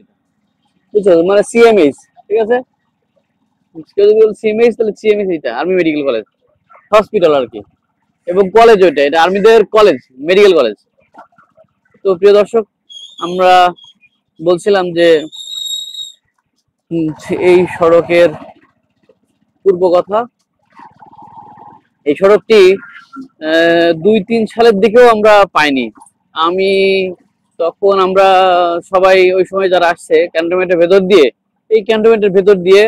S1: বুঝছো, মানে সিএমএইচ, ঠিক আছে? কেউ যদি বলে সিএমএইচ, তাহলে সিএমএইচ এটা আর্মি মেডিকেল কলেজ হসপিটাল আর কি। এবং কলেজ ওইটা, এটা আর্মিদের কলেজ, মেডিকেল কলেজ। তো প্রিয় দর্শক, আমরা বলছিলাম যে এই সড়কের পূর্ব কথা। এই সড়কটি 2-3 সালের দিকেও আমরা পাইনি। আমি আমরা সবাই ওই সময় যারা আসছে ক্যান্টনমেন্টের ভেতর দিয়ে, এই ক্যান্টনমেন্টের ভেতর দিয়ে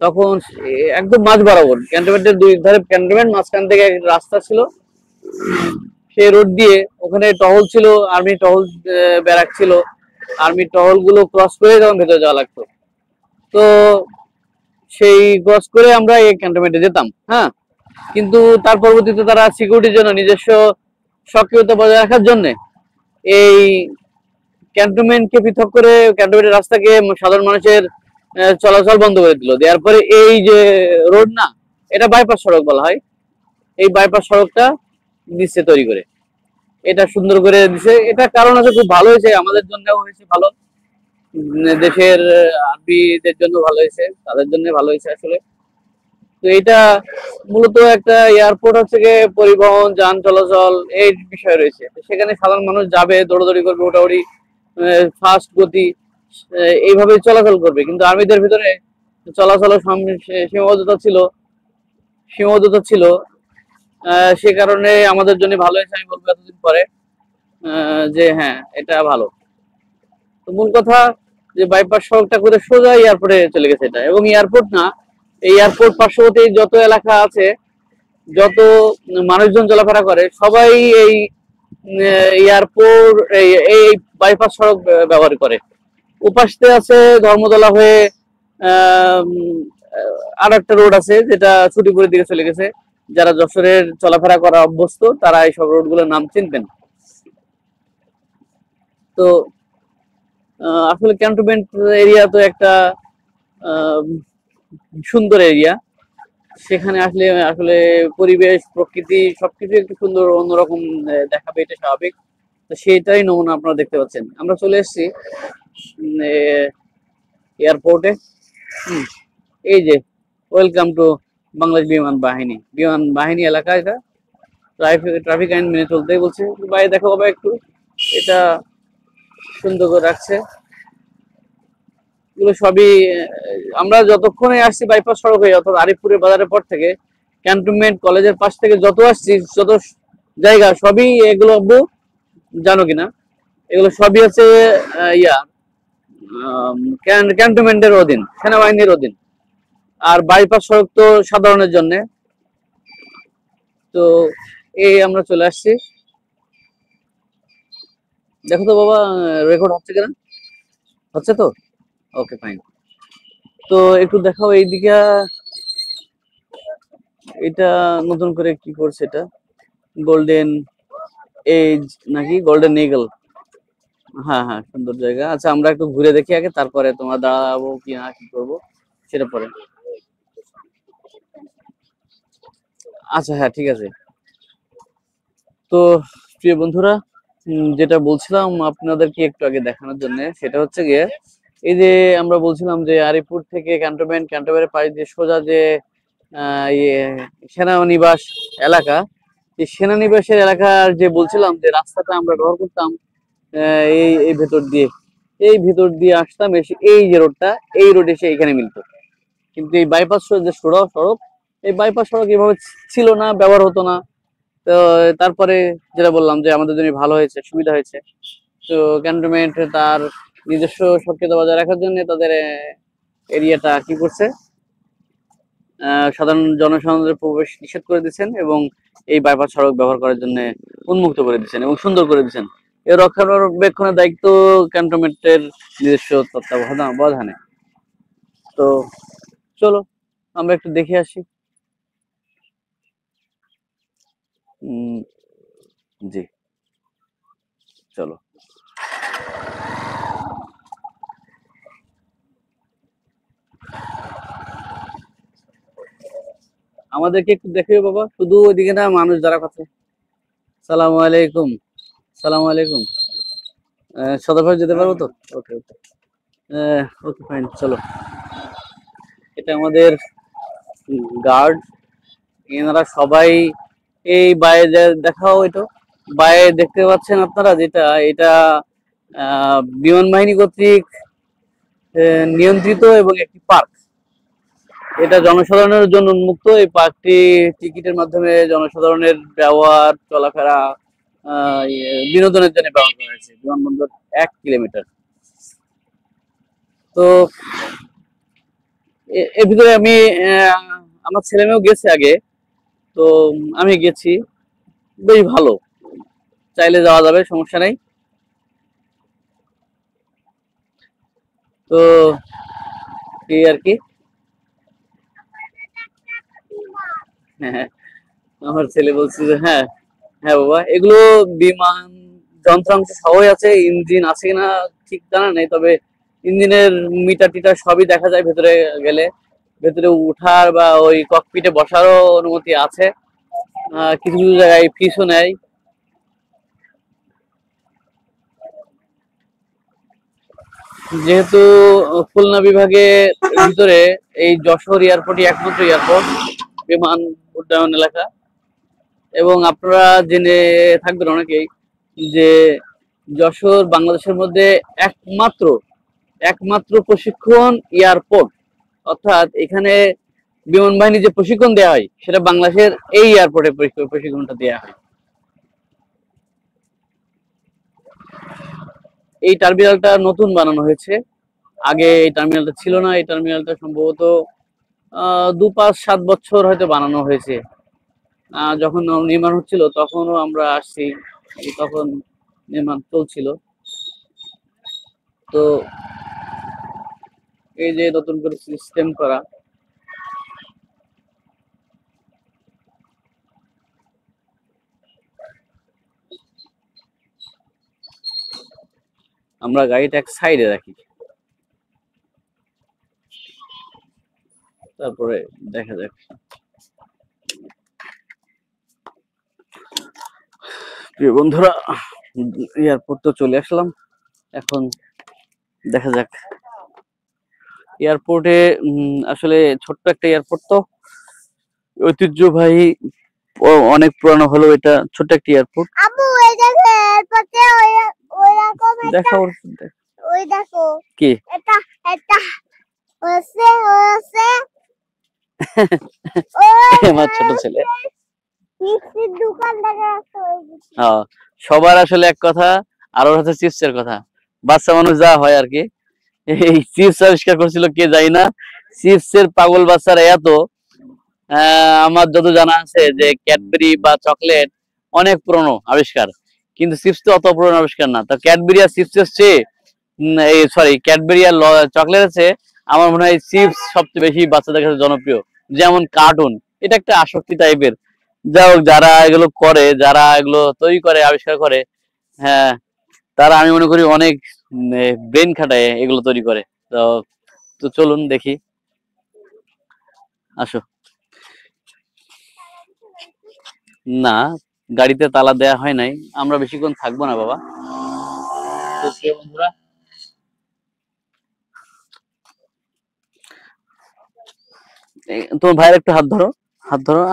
S1: তখন একদম মাঝ বরাবর ক্যান্টনমেন্টের দুই ধারে ক্যান্টনমেন্ট, মাঝখান থেকে একটা রাস্তা ছিল, সেই রোড দিয়ে ওখানে টহল ছিল, আর্মি টহল ব্যারাক ছিল। আর্মি টহল গুলো ক্রস করে তখন ভেতরে যাওয়া লাগতো। তো সেই ক্রস করে আমরা এই ক্যান্টনমেন্টে যেতাম। হ্যাঁ, কিন্তু তার পরবর্তীতে তারা সিকিউরিটির জন্য, নিজস্ব সক্রিয়তা বজায় রাখার জন্য এই ক্যান্টনমেন্টকে পৃথক করে, ক্যান্টনমেন্টের রাস্তাকে সাধারণ মানুষের চলাচল বন্ধ করে দিল। দেওয়ার পরে এই যে রোড না, এটা বাইপাস সড়ক বলা হয়। এই বাইপাস সড়কটা দিচ্ছে তৈরি করে, এটা সুন্দর করে দিছে। এটা কারণ আছে, খুব ভালো হয়েছে, আমাদের জন্য হয়েছে ভালো, দেশের আর্মিদের জন্য ভালো হয়েছে, তাদের জন্য ভালো হয়েছে আসলে। তো এটা মূলত একটা এয়ারপোর্ট হচ্ছে গিয়ে পরিবহন যান চলাচল এই বিষয় রয়েছে। তো সেখানে সাধারণ মানুষ যাবে, দৌড়াদৌড়ি করবে, ওটাউড়ি, ফাস্ট গতি, এইভাবে চলাচল করবে। কিন্তু আর্মিদের ভিতরে চলাচলের সীমাবদ্ধতা ছিল, সীমাবদ্ধতা ছিল। সে কারণে আমাদের জন্য ভালো হয়েছে আমি বলবো এতদিন পরে, যে হ্যাঁ এটা ভালো। তো মূল কথা যে বাইপাস সড়কটা করে সোজা এয়ারপোর্টে চলে গেছে এটা, এবং এয়ারপোর্ট না, এই এয়ারপোর্ট পার্শ্ববর্তী যত এলাকা আছে, যত মানুষজন চলাফেরা করে, সবাই এই এয়ারপোর্ট এই বাইপাস সড়ক ব্যবহার করে। উপাসতে আছে ধর্মতলা হয়ে আর একটা রোড আছে যেটা ছুটিপুরের দিকে চলে গেছে। যারা যশোরের চলাফেরা করা অভ্যস্ত তারা এইসব রোড গুলোর নাম চিনবেন। তো আসলে ক্যান্টনমেন্ট এরিয়া তো একটা সুন্দর এরিয়া। সেখানে আসলে আসলে পরিবেশ প্রকৃতি সবকিছু একটু সুন্দর অন্যরকম দেখাবে, এটা স্বাভাবিক। তো সেটাই নমুনা আপনারা দেখতে পাচ্ছেন। আমরা চলে এসেছি এয়ারপোর্টে। এই যে ওয়েলকাম টু বাংলাদেশ বিমান বাহিনী, বিমান বাহিনী এলাকা। এটা ট্রাফিক আইন মেনে চলতেই বলছে। বাইরে দেখো বাবা একটু, এটা সুন্দর করে রাখছে। এগুলো সবই আমরা যতক্ষণে আসছি বাইপাস সড়ক হয়ে, অর্থাৎ আরিফপুরের বাজারের পর থেকে, ক্যান্টনমেন্ট কলেজের পাশ থেকে যত আসছি, যত জায়গা, সবই এগুলো জানো কিনা, এগুলো সবই আছে ক্যান্টনমেন্টের অধীন, সেনাবাহিনীর অধীন। আর বাইপাস সড়ক তো সাধারণের জন্য। তো এই আমরা চলে আসছি। দেখো তো বাবা রেকর্ড হচ্ছে কিনা, হচ্ছে তো, ওকে ফাইন। তো একটু দেখাও এইদিকে, এটা নতুন করে কি করছে, এটা গোল্ডেন এজ নাকি গোল্ডেন ইগল। হ্যাঁ হ্যাঁ, সুন্দর জায়গা। আচ্ছা আমরা একটু ঘুরে দেখি আগে, তারপরে তোমার দাঁড়াবো কি না কি করবো সেটা পরে। আচ্ছা হ্যাঁ ঠিক আছে। তো প্রিয় বন্ধুরা, যেটা বলছিলাম আপনাদেরকে একটু আগে দেখানোর জন্য, সেটা হচ্ছে গিয়ে এই যে আমরা বলছিলাম যে আরিপুর থেকে ক্যান্টনমেন্টের পাশ দিয়ে সোজা যে সেনানিবাস এলাকা, এই সেনানিবাসের এলাকার যে বলছিলাম যে রাস্তাটা আমরা ব্যবহার করতাম, এই ভেতর দিয়ে আসতাম, এসে এই যে রোডটা, এই রোড এসে এখানে মিলতো। কিন্তু এই বাইপাস যে সড়ক, এই বাইপাস সড়ক এভাবে ছিল না, ব্যবহার হতো না। তো তারপরে যেটা বললাম যে আমাদের জন্য ভালো হয়েছে, সুবিধা হয়েছে। তো ক্যান্টনমেন্ট তার নিজস্ব সক্রিয়তা বজায় রাখার জন্য তাদের এরিয়াটা কি করছে, সাধারণ জনসাধারণের প্রবেশ নিষেধ করে দিচ্ছেন, এবং এই বাইপাস সড়ক ব্যবহার করার জন্য উন্মুক্ত করে দিচ্ছেন এবং সুন্দর করে দিচ্ছেন। এর রক্ষণাবেক্ষণের দায়িত্ব ক্যান্টনমেন্টের নিজস্ব তত্ত্বাবধানে। তো চলো আমরা একটু দেখে আসি। জি চলো। আমাদেরকে একটু দেখে বাবা, শুধু ওইদিকে না, মানুষ যারা কথা। সালাম আলাইকুম, সালাম আলাইকুম। সদরঘাট যেতে পারবো তো? ওকে ওকে ওকে ফাইন, চলো। এটা আমাদের গার্ড, এনারা সবাই এই বাইরে দেখাও। এটা বাইরে দেখতে পাচ্ছেন আপনারা, যেটা এটা বিমান বাহিনী কর্তৃক নিয়ন্ত্রিত এবং একটি পার্ক। এটা জনসাধারণের জন্য উন্মুক্ত। এই পার্কটি টিকিটের মাধ্যমে জনসাধারণের ব্যবহার, চলাফেরা, বিনোদনের জন্য ব্যবহার করা হয়েছে। বিমানবন্দর 1 কিলোমিটার। তো এর ভিতরে আমি আমার ছেলে মেয়েও গেছে আগে, তো আমি গেছি, বেশ ভালো, চাইলে যাওয়া যাবে, সমস্যা নেই। তো এই আর কি। হ্যাঁ, আমার ছেলে বলছে যে হ্যাঁ হ্যাঁ বাবা, এগুলো বিমান যন্ত্রাংশ সবই আছে, ইঞ্জিন আছে কিনা ঠিক জানা নেই, তবে ইঞ্জিনের মিটার টিটার সবই দেখা যায় ভেতরে গেলে। ভেতরে উঠার বা ওই ককপিটে বসারও অনুমতি আছে। কিছু কিছু জায়গায় ফিসও নেয়। যেহেতু খুলনা বিভাগের ভিতরে এই যশোর এয়ারপোর্টই একমাত্র এয়ারপোর্ট, বিমান উড্ডয়ন এলাকা। এবং আপনারা জেনে থাকবেন অনেকেই যে যশোর বাংলাদেশের মধ্যে একমাত্র একমাত্র প্রশিক্ষণ এয়ারপোর্ট, অর্থাৎ এখানে বিমান বাহিনী যে প্রশিক্ষণ দেওয়া হয় সেটা বাংলাদেশের এই এয়ারপোর্টে প্রশিক্ষণটা দেওয়া হয়। এই টার্মিনালটা নতুন বানানো হয়েছে, আগে এই টার্মিনালটা ছিল না। এই টার্মিনালটা সম্ভবত 2-5-7 বছর হয়তো বানানো হয়েছে। যখন নির্মাণ হচ্ছিল তখনও আমরা আসছি, তখন নির্মাণ চলছিল। তো এই যে নতুন করে সিস্টেম করা, আমরা গাড়িটা এক সাইডে রাখি, তারপরে দেখা যাক। প্রিয় বন্ধুরা, এয়ারপোর্ট তো চলে আসলাম, এখন দেখা যাক। এয়ারপোর্টে আসলে ছোট্ট একটা এয়ারপোর্ট, তো ঐতিহ্যবাহী অনেক পুরানো হলেও এটা ছোট্ট একটা এয়ারপোর্ট।
S2: আবু ওই দেখো এয়ারপোর্টে ওই রকম
S1: দেখা
S2: ওই দেখো
S1: কি
S2: এটা এটা হচ্ছে
S1: আমার ছোট ছেলে।
S2: মিষ্টির দোকান দেখা যাচ্ছে
S1: সবার আসলে এক কথা, আর ওর হচ্ছে চিপসের কথা। বাচ্চা মানুষ যা হয় আর কি। এই চিপস আবিষ্কার করছিল কে জানি না, চিপসের পাগল বাচ্চারা এত। আমার যত জানা আছে যে ক্যাডবেরি বা চকলেট অনেক পুরনো আবিষ্কার, কিন্তু চিপস তো অত পুরনো আবিষ্কার না। তো ক্যাডবেরি আর চিপসের চেয়ে এই সরি ক্যাডবেরি আর চকলেটের চেয়ে আমার মনে হয় চিপস সবচেয়ে বেশি বাচ্চাদের কাছে জনপ্রিয়। যেমন কার্টুন, এটা একটা আসক্তি টাইপের। যাই হোক, যারা এগুলো করে, যারা এগুলো তৈরি করে, আবিষ্কার করে, হ্যাঁ, তারা আমি মনে করি অনেক ব্রেন খাটায় এগুলো তৈরি করে। তো তো চলুন দেখি, আসো। না, গাড়িতে তালা দেয়া হয় নাই, আমরা বেশিক্ষণ থাকবো না বাবা। তো প্রিয় বন্ধুরা, তোমার ভাইয়ের একটু হাত ধরো, হাত ধরো।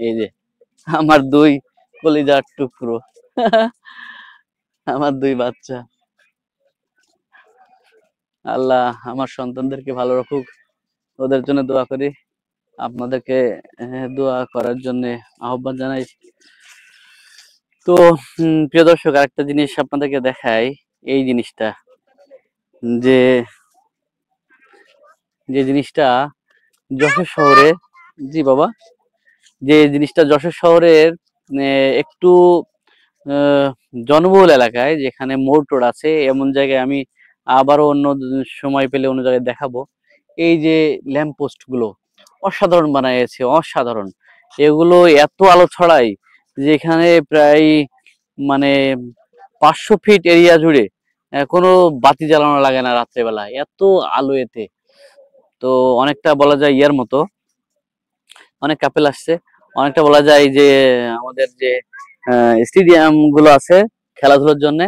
S1: এই যে আমার দুই কলিজার টুকরো, আমার দুই বাচ্চা। আল্লাহ আমার সন্তানদেরকে ভালো রাখুক, ওদের জন্য দোয়া করি। আপনাদেরকে দোয়া করার জন্য আহ্বান জানাই। তো প্রিয় দর্শক, আরেকটা জিনিস আপনাদেরকে দেখাই। এই জিনিসটা, যে যে জিনিসটা যশোর শহরে, জি বাবা, যে জিনিসটা যশোর শহরের একটু জনবহুল এলাকায়, যেখানে মোড় টোড় আছে, এমন জায়গায় আমি আবারও অন্য সময় পেলে অন্য জায়গায় দেখাবো। এই যে ল্যাম্প পোস্ট গুলো অসাধারণ বানাইছে, অসাধারণ। এগুলো এত আলো ছড়ায় যে এখানে প্রায় মানে 500 ফিট এরিয়া জুড়ে কোনো বাতি জ্বালানো লাগে না রাত্রেবেলা, এত আলো এতে। তো অনেকটা বলা যায় ইয়ার মতো, অনেক কাপেল আসছে। অনেকটা বলা যায় যে আমাদের যে স্টেডিয়াম গুলো আছে খেলাধুলার জন্য,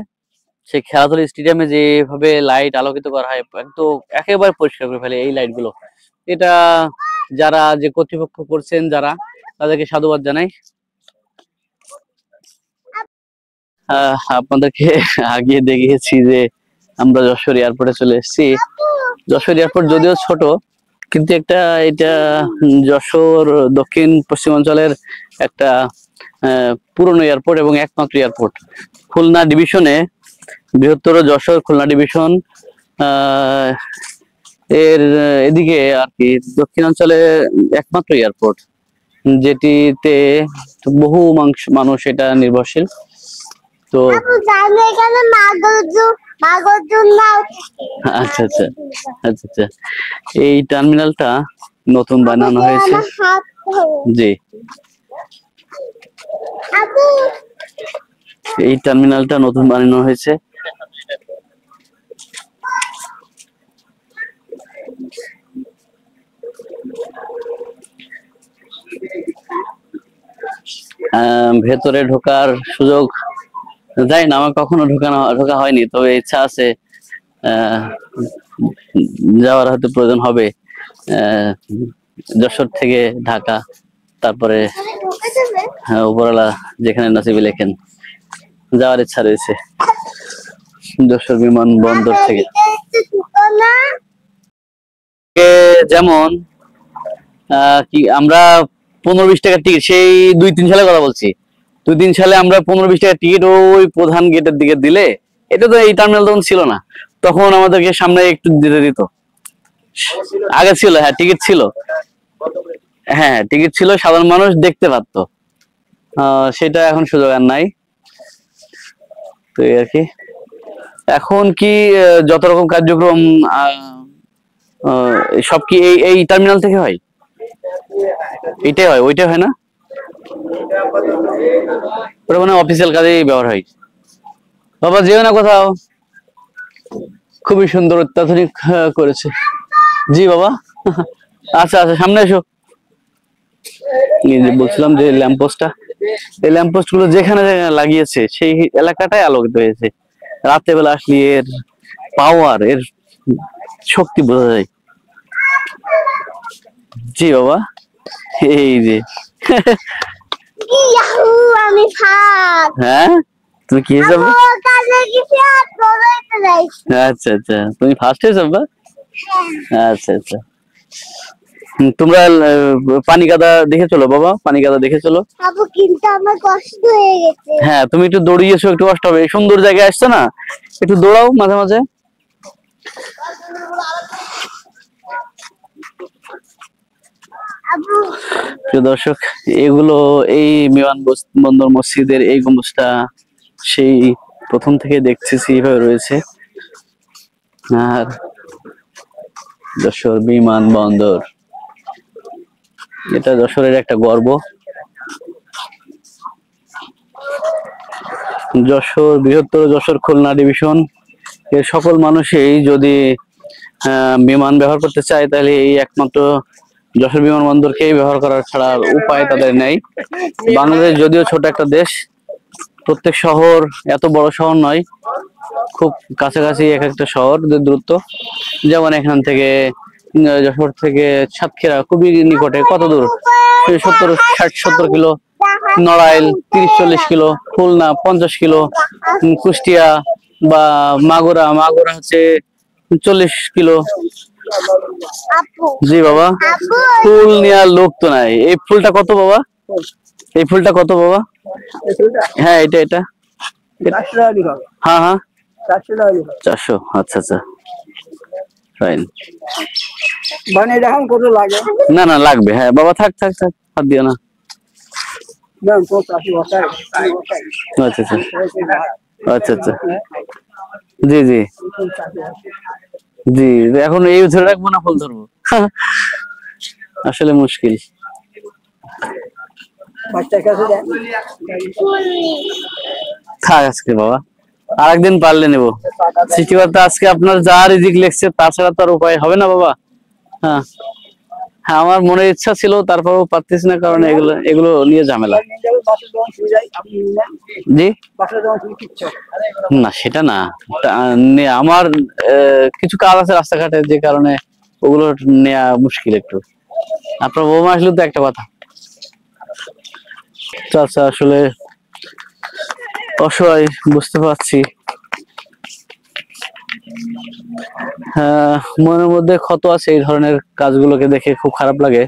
S1: সেই খেলাধুলার স্টেডিয়ামে যেভাবে লাইট আলোকিত করা হয়, তো একেবারে পরিষ্কার করে ফেলে এই লাইট গুলো। এটা যারা যে কর্তৃপক্ষ করছেন, যারা, তাদেরকে সাধুবাদ জানাই। আপনাদেরকে আগিয়ে দেখিয়েছি যে আমরা যশোর এয়ারপোর্টে চলে এসেছি। যশোর এয়ারপোর্ট যদিও ছোট, কিন্তু এটা যশোর দক্ষিণ পশ্চিমাঞ্চলের একটা পুরনো এয়ারপোর্ট এবং একমাত্র এয়ারপোর্ট। খুলনা ডিভিশনে, বৃহত্তর যশোর খুলনা ডিভিশন এর এদিকে আর কি দক্ষিণাঞ্চলে একমাত্র এয়ারপোর্ট, যেটিতে বহু মানুষ এটা নির্ভরশীল। তো আচ্ছা আচ্ছা আচ্ছা আচ্ছা, এই টার্মিনালটা নতুন বানানো হয়েছে। জি, এই টার্মিনালটা নতুন বানানো হয়েছে। ভেতরে ঢোকার সুযোগ যাই না, আমার কখনো ঢোকা হয়নি, তবে ইচ্ছা আছে, যাওয়ার হয়তো প্রয়োজন হবে। যশোর থেকে ঢাকা, তারপরে
S2: ঢুকে যাবে
S1: উপরওয়ালা যেখানে নসিবে লেখেন যাওয়ার ইচ্ছা রয়েছে যশোর বিমানবন্দর থেকে।
S2: ঢুকো না
S1: যেমন কি আমরা 15-20 টাকার টিকিট, সেই 2-3 সালে কথা বলছি, 2-3 সালে আমরা 15-20 টাকার টিকিট ওই প্রধান গেটের দিকে দিলে, এটা তো এই টার্মিনাল তখন ছিল না, তখন আমাদেরকে সামনে একটু দিতে দিত। আগে ছিল, হ্যাঁ টিকিট ছিল, হ্যাঁ টিকিট ছিল, সাধারণ মানুষ দেখতে পারতো। সেটা এখন সুযোগ আর নাই। তো এই আর কি, এখন কি যত রকম কার্যক্রম সব কি এই এই টার্মিনাল থেকে হয়? এটাই হয়, ওইটাই হয় না? ওটা মানে অফিসিয়াল কাজেই ব্যবহার হয়। বাবা যেও না কোথাও, খুবই সুন্দর অত্যাধুনিক করেছে। জি বাবা, আচ্ছা আচ্ছা সামনে এসো। এই যে বলছিলাম যে ল্যাম্পপোস্টটা, এই ল্যাম্পপোস্ট গুলো যেখানে যেখানে লাগিয়েছে সেই এলাকাটাই আলোকিত হয়েছে। রাতের বেলা আসলে এর পাওয়ার, এর শক্তি বোঝা যায়। জি বাবা, এই যে
S2: ইয়াহু আমি ফাক
S1: হ্যাঁ, তুমি কি হয়েছে বাবা?
S2: ও কালে গেছে আর দৌড়াইতে যাইছি
S1: আচ্ছা আচ্ছা, তুমি ফার্স্ট হয়েছো বাবা? আচ্ছা আচ্ছা। তোমরা পানি কাদা দেখে চলো বাবা, পানি কাদা দেখে চলো।
S2: আবু কিন্তু আমার কষ্ট হয়ে গেছে
S1: হ্যাঁ তুমি একটু দৌড়িয়েছো, একটু কষ্ট হবে, সুন্দর জায়গায় আসছো না, একটু দৌড়াও মাঝে মাঝে।
S2: আবু
S1: প্রিয় দর্শক, এগুলো এই বিমানবন্দর মসজিদের এই গম্বুজটা সেই প্রথম থেকে দেখতেছি এইভাবে রয়েছে। আর যশোর বিমানবন্দর, এটা যশোরের একটা গর্ব। যশোর বৃহত্তর যশোর খুলনা ডিভিশন এর সকল মানুষই যদি বিমান ব্যবহার করতে চায়, তাহলে এই একমাত্র যশোর বিমানবন্দরকেই ব্যবহার করার ছাড়া উপায় তাদের নেই। বাংলাদেশ যদিও ছোট একটা দেশ, প্রত্যেক শহর এত বড় শহর নয়, খুব কাছাকাছি এক একটা শহর দূরত্ব। যেমন এখান থেকে যশোর থেকে সাতক্ষীরা খুবই নিকটে, কত দূর? 60-70 kilo. Narail 30-40 kilo, Khulna 50 kilo, Kushtia বা মাগুরা হচ্ছে 40 কিলো।
S2: আপু
S1: জি বাবা,
S2: আপু
S1: ফুল নেওয়ার লোক তো নাই। এই ফুলটা কত বাবা? এই ফুলটা কত বাবা? হ্যাঁ এটা এটা হ্যাঁ হ্যাঁ 400। আচ্ছা আচ্ছা, ফাইন।
S3: মানে দেখেন কত লাগে
S1: না না লাগবে, হ্যাঁ বাবা, থাক থাক থাক, হাত দিও না। আচ্ছা আচ্ছা আচ্ছা আচ্ছা, জি জি জি, এখন এই ধরে রাখবো না ফুল ধরবো? আসলে মুশকিল।
S3: বাচ্চার কাছে দেন
S1: থাক আজকে বাবা, আরেকদিন পারলে নেবো। সৃষ্টিকর্তা আজকে আপনার যা রিজিক লেখছে তাছাড়া তো আর উপায় হবে না বাবা। হ্যাঁ হ্যাঁ, আমার মনের ইচ্ছা ছিল, তারপরেও পারতেছি না, কারণ এগুলো এগুলো নিয়ে ঝামেলা।
S3: বাসা যখন শুয়ে যায় আপনি নেন
S1: জি
S3: বাসা যখন শুয়ে কিচ্ছু
S1: না, সেটা না, আমার কিছু কাজ আছে রাস্তাঘাটে, যে কারণে ওগুলো নেওয়া মুশকিল একটু। আপনার বৌমা আসলে তো একটা কথা। আচ্ছা আসলে অসহায়, বুঝতে পারছি। মনের মধ্যে ক্ষত আছে, এই ধরনের কাজগুলোকে দেখে খুব খারাপ লাগে।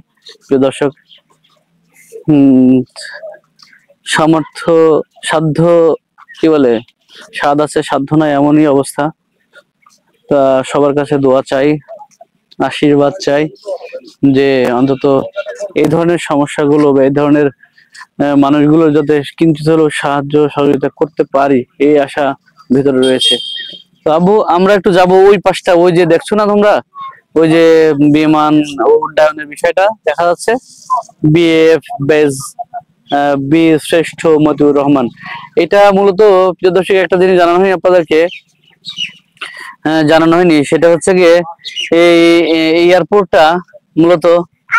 S1: প্রিয় দর্শক, সামর্থ্য, সাধ্য, কি বলে, স্বাদ আছে সাধ্য নাই, এমনই অবস্থা। তা সবার কাছে দোয়া চাই, আশীর্বাদ চাই, যে অন্তত এই ধরনের সমস্যাগুলো বা এই ধরনের মানুষগুলো যাতে কিঞ্চিত হলেও সাহায্য সহযোগিতা করতে পারি, এই আশা ভিতরে রয়েছে। তো আবু, আমরা একটু যাব ওই পাশটা, ওই যে দেখছো না তোমরা, ওই যে বিমান উড্ডয়নের বিষয়টা দেখা যাচ্ছে, বিএফ বেজ বি শ্রেষ্ঠ মতিউর রহমান। এটা মূলত প্রিয় দর্শক একটা জিনিস জানানো হয়নি আপনাদেরকে, জানানো হয়নি, সেটা হচ্ছে গিয়ে এই এয়ারপোর্টটা মূলত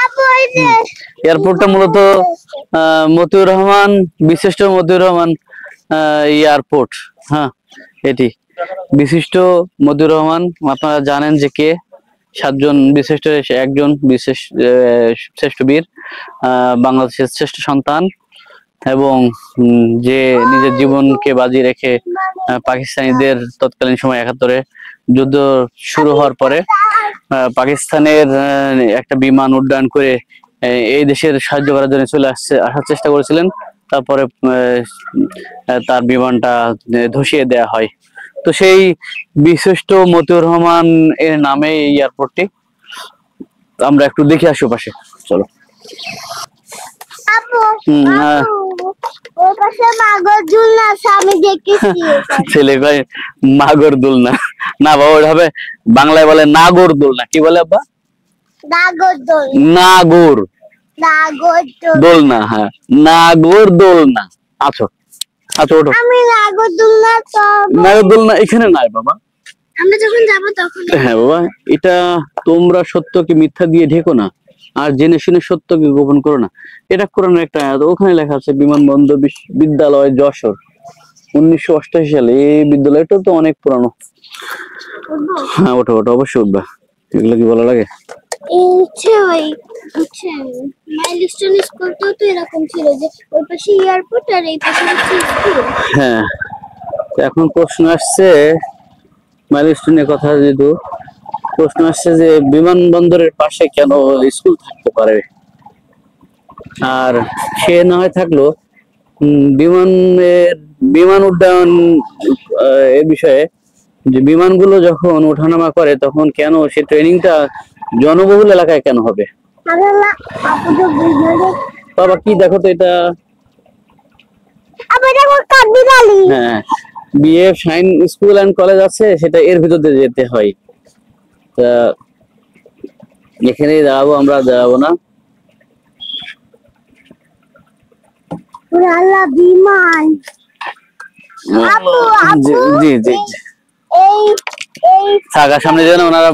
S2: আপু এই যে
S1: এয়ারপোর্টটা মূলত মতিউর রহমান, বিশিষ্ট মতিউর রহমান এয়ারপোর্ট। হ্যাঁ, এটি বিশিষ্ট মতিউর রহমান, আপনারা জানেন যে কে, 7 জন বিশিষ্ট একজন বিশেষ শ্রেষ্ঠ বীর, বাংলাদেশের শ্রেষ্ঠ সন্তান, এবং যে নিজের জীবনকে বাজি রেখে পাকিস্তানিদের তৎকালীন সময় 71-এ যুদ্ধ শুরু হওয়ার পরে পাকিস্তানের একটা বিমান উড্ডয়ন করে এই দেশের সাহায্য করার জন্য আসার চেষ্টা করেছিলেন। তারপরে তার বিমানটা ধসিয়ে দেয়া হয়। তো সেই বিশিষ্ট মতিউর রহমান এর নামে এই এয়ারপোর্টটি। আমরা একটু দেখে আসি পাশে, চলো।
S2: আপু ওই পাশে মাগর ঝুলনা আছে, আমি দেখেছি।
S1: ছেলে কয় মাগর দোলনা, না বাবা ওটা হবে বাংলায় বলে নাগর দোলনা। কি বলে আব্বা?
S2: নাগর দোল,
S1: নাগর
S2: নাগর দোল।
S1: দোলনা, হ্যাঁ নাগর দোলনা। আচ্ছা আচ্ছা ওঠো।
S2: আমি নাগর দোলনা তো
S1: নাগর দোলনা এখানে নাই বাবা।
S2: আমরা যখন যাব তখন।
S1: হ্যাঁ বাবা, এটা তোমরা সত্যকে মিথ্যা দিয়ে ঢেকো না, আর জেনে শুনে সত্যকে গোপন করো না। এটা কোরআনের একটা আয়াত, ওখানে লেখা আছে বিমানবন্দর বিদ্যালয় যশোর, 1988 সালে। এই বিদ্যালয়টা তো অনেক পুরানো। হ্যাঁ ওঠো ওঠো, অবশ্যই উঠবা। এগুলো কি ভালো লাগে?
S2: মাইলস্টোন স্কুলটাও তো এরকম ছিল, যে ওই পাশে এয়ারপোর্ট আর এই পাশে হচ্ছে স্কুল।
S1: হ্যাঁ, এখন প্রশ্ন আসছে মাইলস্টোনের কথা, যেহেতু প্রশ্ন আসছে যে বিমানবন্দরের পাশে কেন স্কুল থাকতে পারে, আর সে না হয় থাকলো বিমান উড্ডয়ন এ বিষয়ে, যে বিমানগুলো যখন ওঠানামা করে তখন কেন সে ট্রেনিংটা জনবহুল এলাকায় কেন হবে?
S2: আপু তো বুঝলো।
S1: বাবা কি দেখো তো এটা।
S2: আপু দেখো কাবিরালি।
S1: হ্যাঁ, BF Shine School and College আছে, সেটা এর ভিতর দিয়ে যেতে হয়। তা এখানেই দাঁড়াবো, আমরা দাঁড়াবো না।
S2: আল্লাহ বিমান। আপু
S1: জি
S2: আপু
S1: জি জি,
S2: এই এই
S1: থাকার সামনে যেন ওনারা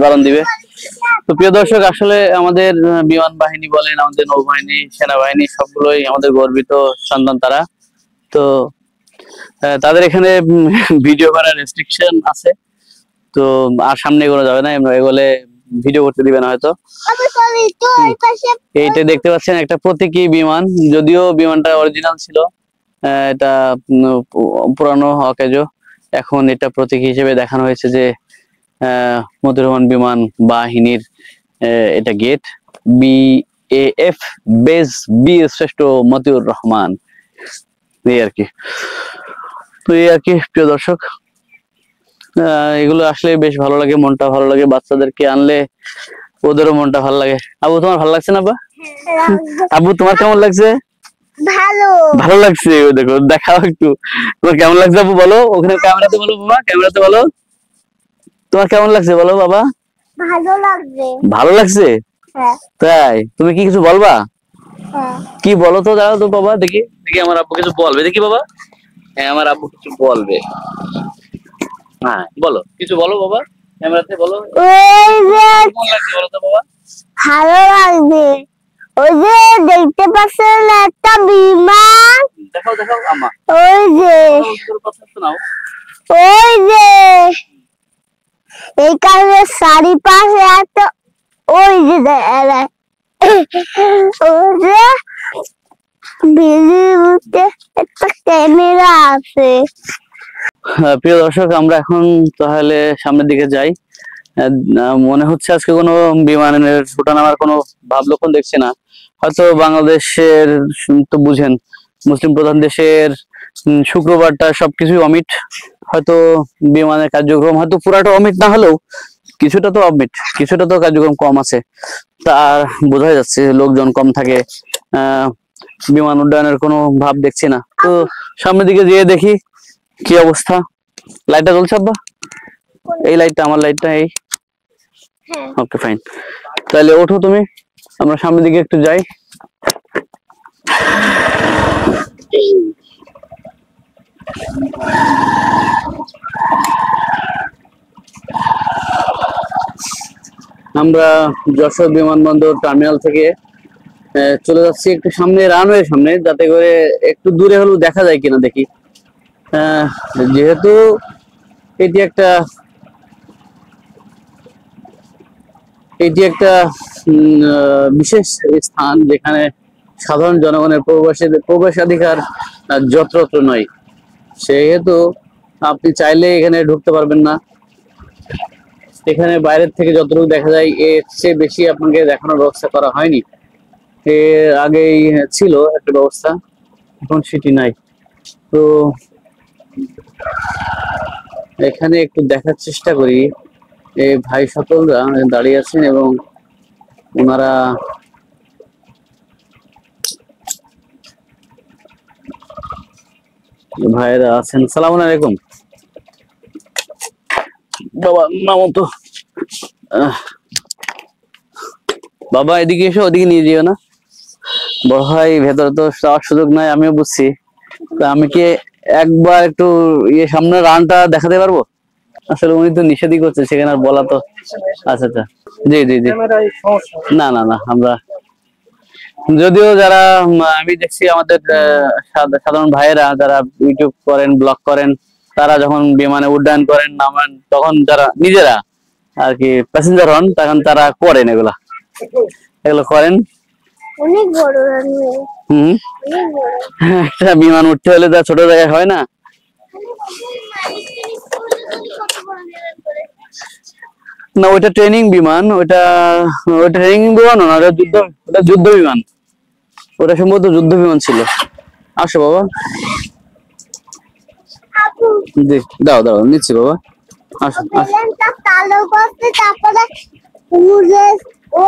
S1: বারণ দিবে। তো প্রিয় দর্শক, আসলে আমাদের বিমান বাহিনী বলেন, আমাদের নৌবাহিনী, সেনাবাহিনী সবগুলোই আমাদের গর্বিত সন্তান তারা। তো তাদের এখানে ভিডিও করার রেস্ট্রিকশন আছে, তো আর সামনে এগোনো যাবে না, এগোলে ভিডিও করতে দিবে না হয়তো।
S2: আপু সরি তো এই পাশে।
S1: এইটা দেখতে পাচ্ছেন একটা প্রতীকী বিমান, যদিও বিমানটা অরিজিনাল ছিল, এটা পুরানো অকেজো। এখন এটা প্রতীকী হিসেবে দেখানো হয়েছে যে মতিউর রহমান বিমান বাহিনীর এটা গেট, BAF বেস বি শ্রেষ্ঠ মতিউর রহমান, এই আর কি। তো এই আর কি প্রিয় দর্শক, এগুলো আসলে বেশ ভালো লাগে, মনটা ভালো লাগে। বাচ্চাদেরকে আনলে ওদেরও মনটা ভালো লাগে। আবু তোমার ভালো লাগছে না? আবু তোমার কেমন লাগছে?
S2: ভালো
S1: ভালো লাগছে। দেখো দেখাও একটু, তোমার কেমন লাগছে আবু বলো, ওখানে ক্যামেরাতে বলো বাবা, ক্যামেরাতে বলো তোমার কেমন লাগছে বলো বাবা।
S2: ভালো লাগছে।
S1: ভালো লাগছে?
S2: হ্যাঁ
S1: তাই? তুমি কি কিছু বলবা?
S2: হ্যাঁ।
S1: কি বলো তো, দাঁড়াও তো বাবা, দেখি দেখি আমার আব্বু কিছু বলবে, দেখি বাবা। হ্যাঁ আমার আব্বু কিছু বলবে। হ্যাঁ বলো, কিছু বলো বাবা, ক্যামেরাতে বলো।
S2: ওই যে
S1: কেমন লাগছে বলো তো বাবা।
S2: ভালো লাগছে। ওই যে দেখতে পাচ্ছেন একটা বিমান,
S1: দেখাও দেখাও আমা,
S2: ওই যে
S1: কথা শোনাও।
S2: ওই যে এই কারণে চারিপাশে একটা ওই যে ওই যে বিল্ডিংতে একটা ক্যামেরা আছে।
S1: প্রিয় দর্শক, আমরা এখন তাহলে সামনের দিকে যাই। মনে হচ্ছে আজকে কোনো বিমানের ওঠানামার কোনো ভাব লক্ষণ দেখছি না। হয়তো বাংলাদেশের তো বুঝেন মুসলিম প্রধান দেশের শুক্রবারটা সবকিছুই অমিট। হয়তো বিমানের কার্যক্রম হয়তো পুরাটা অমিট না হলেও কিছুটা তো অমিট, কিছুটা তো কার্যক্রম কম আছে, তার বোঝা যাচ্ছে লোকজন কম থাকে। বিমান উড্ডয়নের কোনো ভাব দেখছি না। তো সামনের দিকে যেয়ে দেখি কি অবস্থা। লাইটটা জ্বলছে আব্বা? এই লাইটটা, আমার লাইটটা এই। ওকে ফাইন, তাহলে ওঠো তুমি, আমরা সামনের দিকে একটু যাই। আমরা যশোর বিমানবন্দর টার্মিনাল থেকে চলে যাচ্ছি একটু সামনে, রানওয়ের সামনে, যাতে করে একটু দূরে হলেও দেখা যায় কিনা দেখি। যেহেতু এটি একটা এটি একটা বিশেষ স্থান যেখানে সাধারণ জনগণের প্রবেশাধিকার যত্রতত্র নয়। সেহেতু আপনি চাইলে এখানে ঢুকতে পারবেন না। এখানে বাইরের থেকে যতটুকু দেখা যায় এর চেয়ে বেশি আপনাকে দেখানোর ব্যবস্থা করা হয়নি। এর আগেই ছিল একটা ব্যবস্থা, এখন সেটি নাই। তো এখানে একটু দেখার চেষ্টা করি। এই ভাই সকলরা দাঁড়িয়ে আছেন এবং ওনারা ভাইরা আছেন। সালাম আলাইকুম বাবা, নামো তো। বাবা এদিকে এসো, ওদিকে নিয়ে যেও না। বড় ভাই ভেতরে তো যাওয়ার সুযোগ নাই, আমিও বুঝছি। তো আমি কি একবার একটু সামনে রানটা দেখাতে পারবো? আসলে উনি তো নিষেধই করছে, সেখানে আর বলা তো। আচ্ছা আচ্ছা, জি জি জি। না না না, আমরা যদিও যারা আমি দেখছি আমাদের সাধারণ ভাইয়েরা যারা ইউটিউব করেন, ব্লগ করেন, তারা যখন বিমানে উড্ডয়ন করেন, নামান, তখন যারা নিজেরা আর কি প্যাসেঞ্জার হন, তখন তারা করেন এগুলো করেন।
S2: অনেক বড় রানওয়ে,
S1: হম
S2: অনেক বড়।
S1: একটা বিমান উঠতে হলে তা ছোট জায়গায় হয় না। না, ওইটা ট্রেনিং বিমান, ওইটা ট্রেনিং বিমান না, ওটা যুদ্ধ বিমান। ওটা সম্ভবত যুদ্ধ বিমান ছিল। আসো বাবা, জি দাও দাও, নিচ্ছি বাবা, আসো আসো।
S2: কালো করতে তারপরে উড়ে ও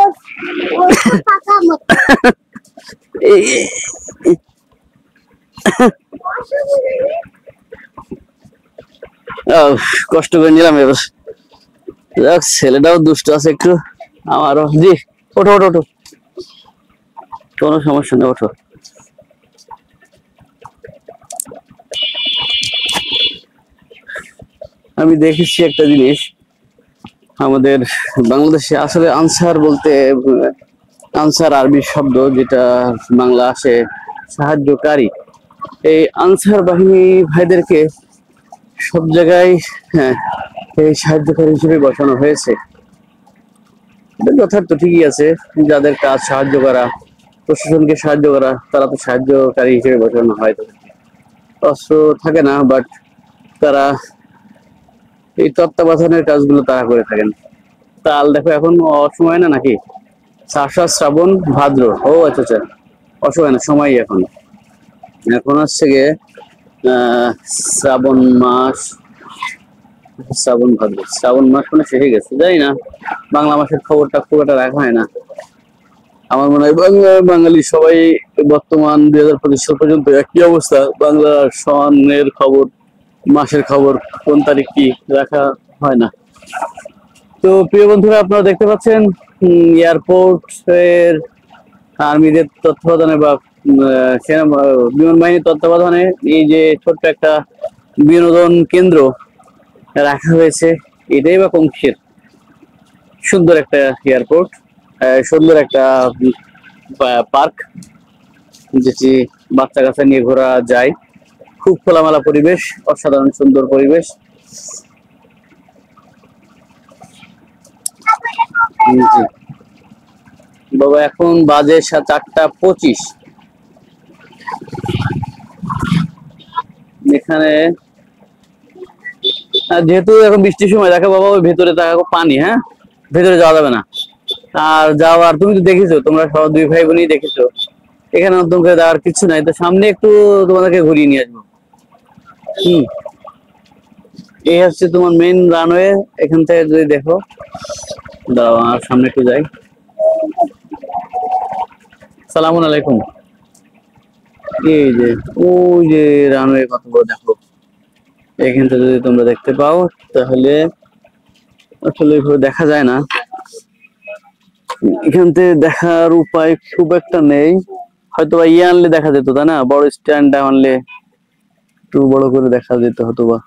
S2: ও পাকা মতো।
S1: কষ্ট করে নিলাম এবার। যাক, ছেলেটাও দুষ্ট আছে একটু, আমারও। জি, ওঠো ওঠো ওঠো, কোনো সমস্যা নেই, ওঠো। আমি দেখেছি একটা জিনিস আমাদের বাংলাদেশে, আসলে আনসার বলতে আনসার আরবি শব্দ, যেটা বাংলা আসে সাহায্যকারী। এই আনসার বাহিনী ভাইদেরকে সব জায়গায়, হ্যাঁ, এই সাহায্যকারী হিসেবে বসানো হয়েছে। এটা যথার্থ, ঠিকই আছে। যাদের কাজ সাহায্য করা, প্রশাসনকে সাহায্য করা, তারা তো সাহায্যকারী হিসেবে বসানো হয়। অস্ত্র থাকে না, বাট তারা এই তত্ত্বাবধানের কাজগুলো তারা করে থাকেন। তাল দেখো, এখন অসময় না নাকি? আষাঢ় শ্রাবণ ভাদ্র, ও আচ্ছা আচ্ছা, অসময় না, সময় এখন। এখন হচ্ছে গিয়ে শ্রাবণ মাস, শ্রাবণ মাস মানে শেষে গেছে, জানি না, বাংলা মাসের খবরটা খুব একটা রাখা হয় না। আমার মনে হয় বাঙালি সবাই বর্তমান 2025 সাল পর্যন্ত একই অবস্থা, বাংলা সনের খবর, মাসের খবর, কোন তারিখ কি রাখা হয় না। তো প্রিয় বন্ধুরা, আপনারা দেখতে পাচ্ছেন এয়ারপোর্ট এর আর্মিদের তত্ত্বাবধানে বা সেনা বিমান বাহিনীর তত্ত্বাবধানে এই যে ছোট্ট একটা বিনোদন কেন্দ্র রাখা হয়েছে। এটাই বা কংসের সুন্দর একটা এয়ারপোর্ট, সুন্দর একটা পার্ক, যেটি বাচ্চা কাচ্চা নিয়ে ঘোরা যায়। খুব খোলামেলা পরিবেশ, অসাধারণ সুন্দর পরিবেশ। বাবা, এখন বাজে 4টা 25। এখানে যেহেতু এখন বৃষ্টির সময়, দেখো বাবা, ওই ভেতরে দেখো পানি, হ্যাঁ, ভেতরে যাওয়া যাবে না। আর যাওয়ার, তুমি তো দেখেছো, তোমরা সব দুই ভাই বোনই দেখেছো, এখানে নতুন করে যাওয়ার কিছু নাই। তো সামনে একটু তোমাদেরকে ঘুরিয়ে নিয়ে আসবো। এই হচ্ছে তোমার মেইন রানওয়ে। এখান থেকে যদি দেখো, দাঁড়াও, আর সামনে একটু যাই। সালাম আলাইকুম। এই যে, ওই যে রানওয়ে কত বড় দেখো। এখান থেকে যদি তোমরা দেখতে পাও, তাহলে আসলে দেখা যায় না। এখান থেকে দেখার উপায় খুব একটা নেই, হয়তো বা ইয়ে আনলে দেখা যেত, তাই না? বড় স্ট্যান্ড আনলে একটু বড় করে দেখা যেত হয়তো বা।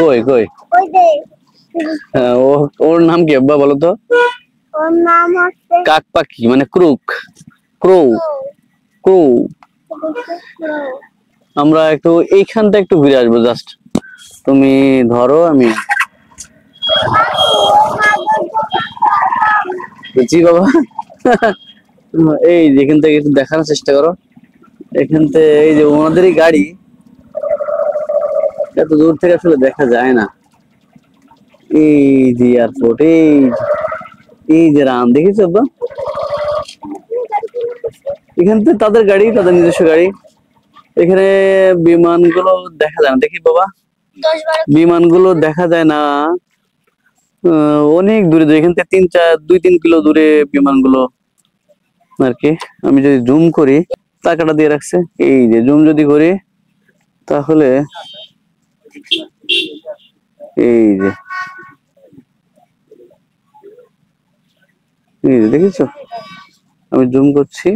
S1: কই কই,
S2: ওই যে
S1: ওর নাম কি আব্বা বলো তো?
S2: ওর নাম হচ্ছে
S1: কাক পাখি মানে ক্রুক, ক্রো, ক্রো। আমরা একটু এইখানটা একটু ঘুরে আসবো জাস্ট। তুমি ধরো, আমি বুঝছি বাবা। এই যে এখান থেকে একটু দেখানোর চেষ্টা করো। এখান থেকে এই যে ওনাদেরই গাড়ি, এত দূর থেকে আসলে দেখা যায় না। এই যে এয়ারপোর্ট, এই যে রাম দেখেছো বা, এখান থেকে তাদের গাড়ি, তাদের নিজস্ব গাড়ি। এখানে বিমানগুলো দেখা যায় না, দেখি বাবা
S2: 10-12
S1: বিমানগুলো দেখা যায় না। অনেক দূরে দূরে, এখান থেকে 2-3 কিলো দূরে বিমানগুলো আর কি। আমি যদি জুম করি, টাকাটা দিয়ে রাখছে, এই যে জুম যদি করি তাহলে এই যে দেখেছো, আমি জুম করছি।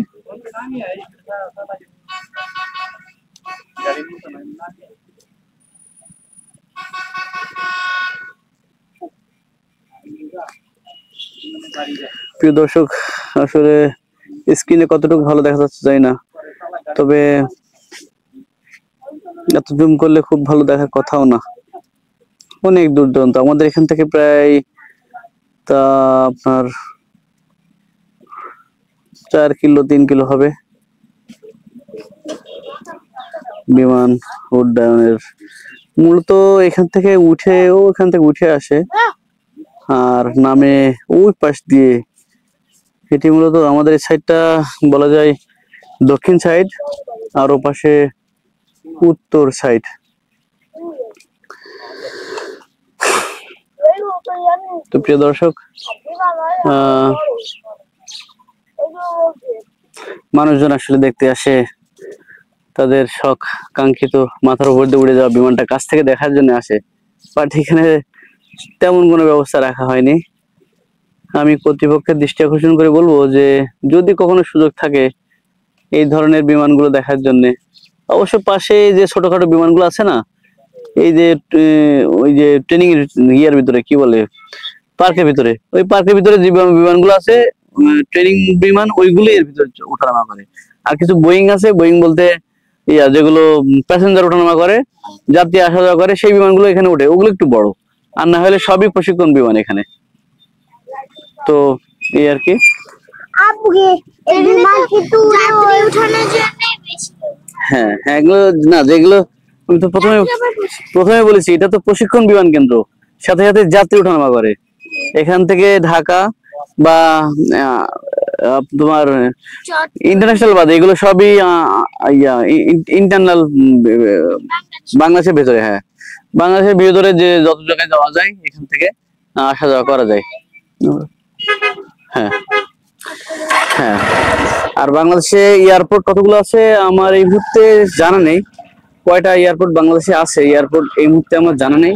S1: প্রিয় দর্শক, আসলে স্ক্রিনে কতটুকু ভালো দেখা যাচ্ছে জানি না, তবে এত জুম করলে খুব ভালো দেখার কথাও না। অনেক দূর দূরান্ত আমাদের এখান থেকে, প্রায় তা আপনার 4 কিলো 3 কিলো হবে বিমান উড্ডয়নের। মূলত এখান থেকে উঠে আসে আর নামে ওই পাশ দিয়ে। এটি মূলত আমাদের এই সাইডটা বলা যায় দক্ষিণ সাইড, আর ও পাশে উত্তর সাইড। তো প্রিয় দর্শক, মানুষজন আসলে দেখতে আসে তাদের শখ কাঙ্ক্ষিত মাথার উপর দিয়ে উড়ে যাওয়া বিমানটা কাছ থেকে দেখার জন্য আসে, বাট এখানে তেমন কোনো ব্যবস্থা রাখা হয়নি। আমি কর্তৃপক্ষের দৃষ্টি আকর্ষণ করে বলবো যে যদি কখনো সুযোগ থাকে এই ধরনের বিমানগুলো দেখার জন্য, অবশ্য পাশে যে ছোটখাটো বিমানগুলো আছে না, এই যে ওই যে ট্রেনিং ইয়ার ভিতরে কি বলে, পার্কের ভিতরে, ওই পার্কের ভিতরে যে বিমানগুলো আছে ট্রেনিং বিমান, ওইগুলো এর ভিতরে ওঠানামা করে। আর কিছু বোয়িং আছে, বোয়িং বলতে যেগুলো প্যাসেঞ্জার ওঠানামা করে, যাত্রী আসা যাওয়া করে, সেই বিমানগুলো এখানে ওঠে, ওগুলো একটু বড়। আর না হলে সবই প্রশিক্ষণ বিমান এখানে। তো এই আর কি। হ্যাঁ হ্যাঁ, এগুলো না, যেগুলো আমি তো প্রথমে বলেছি, এটা তো প্রশিক্ষণ বিমান কেন্দ্র, সাথে সাথে যাত্রী ওঠানামা করে। এখান থেকে ঢাকা বা তোমার ইন্টারন্যাশনাল বাদে এগুলো সবই ইন্টারনাল বাংলাদেশের ভেতরে। হ্যাঁ, বাংলাদেশের ভেতরে যে যত জায়গায় যাওয়া যায় এখান থেকে আসা যাওয়া করা যায়। হ্যাঁ হ্যাঁ, আর বাংলাদেশে এয়ারপোর্ট কতগুলো আছে আমার এই মুহূর্তে জানা নেই। কয়টা এয়ারপোর্ট বাংলাদেশে আছে এয়ারপোর্ট এই মুহূর্তে আমার জানা নেই।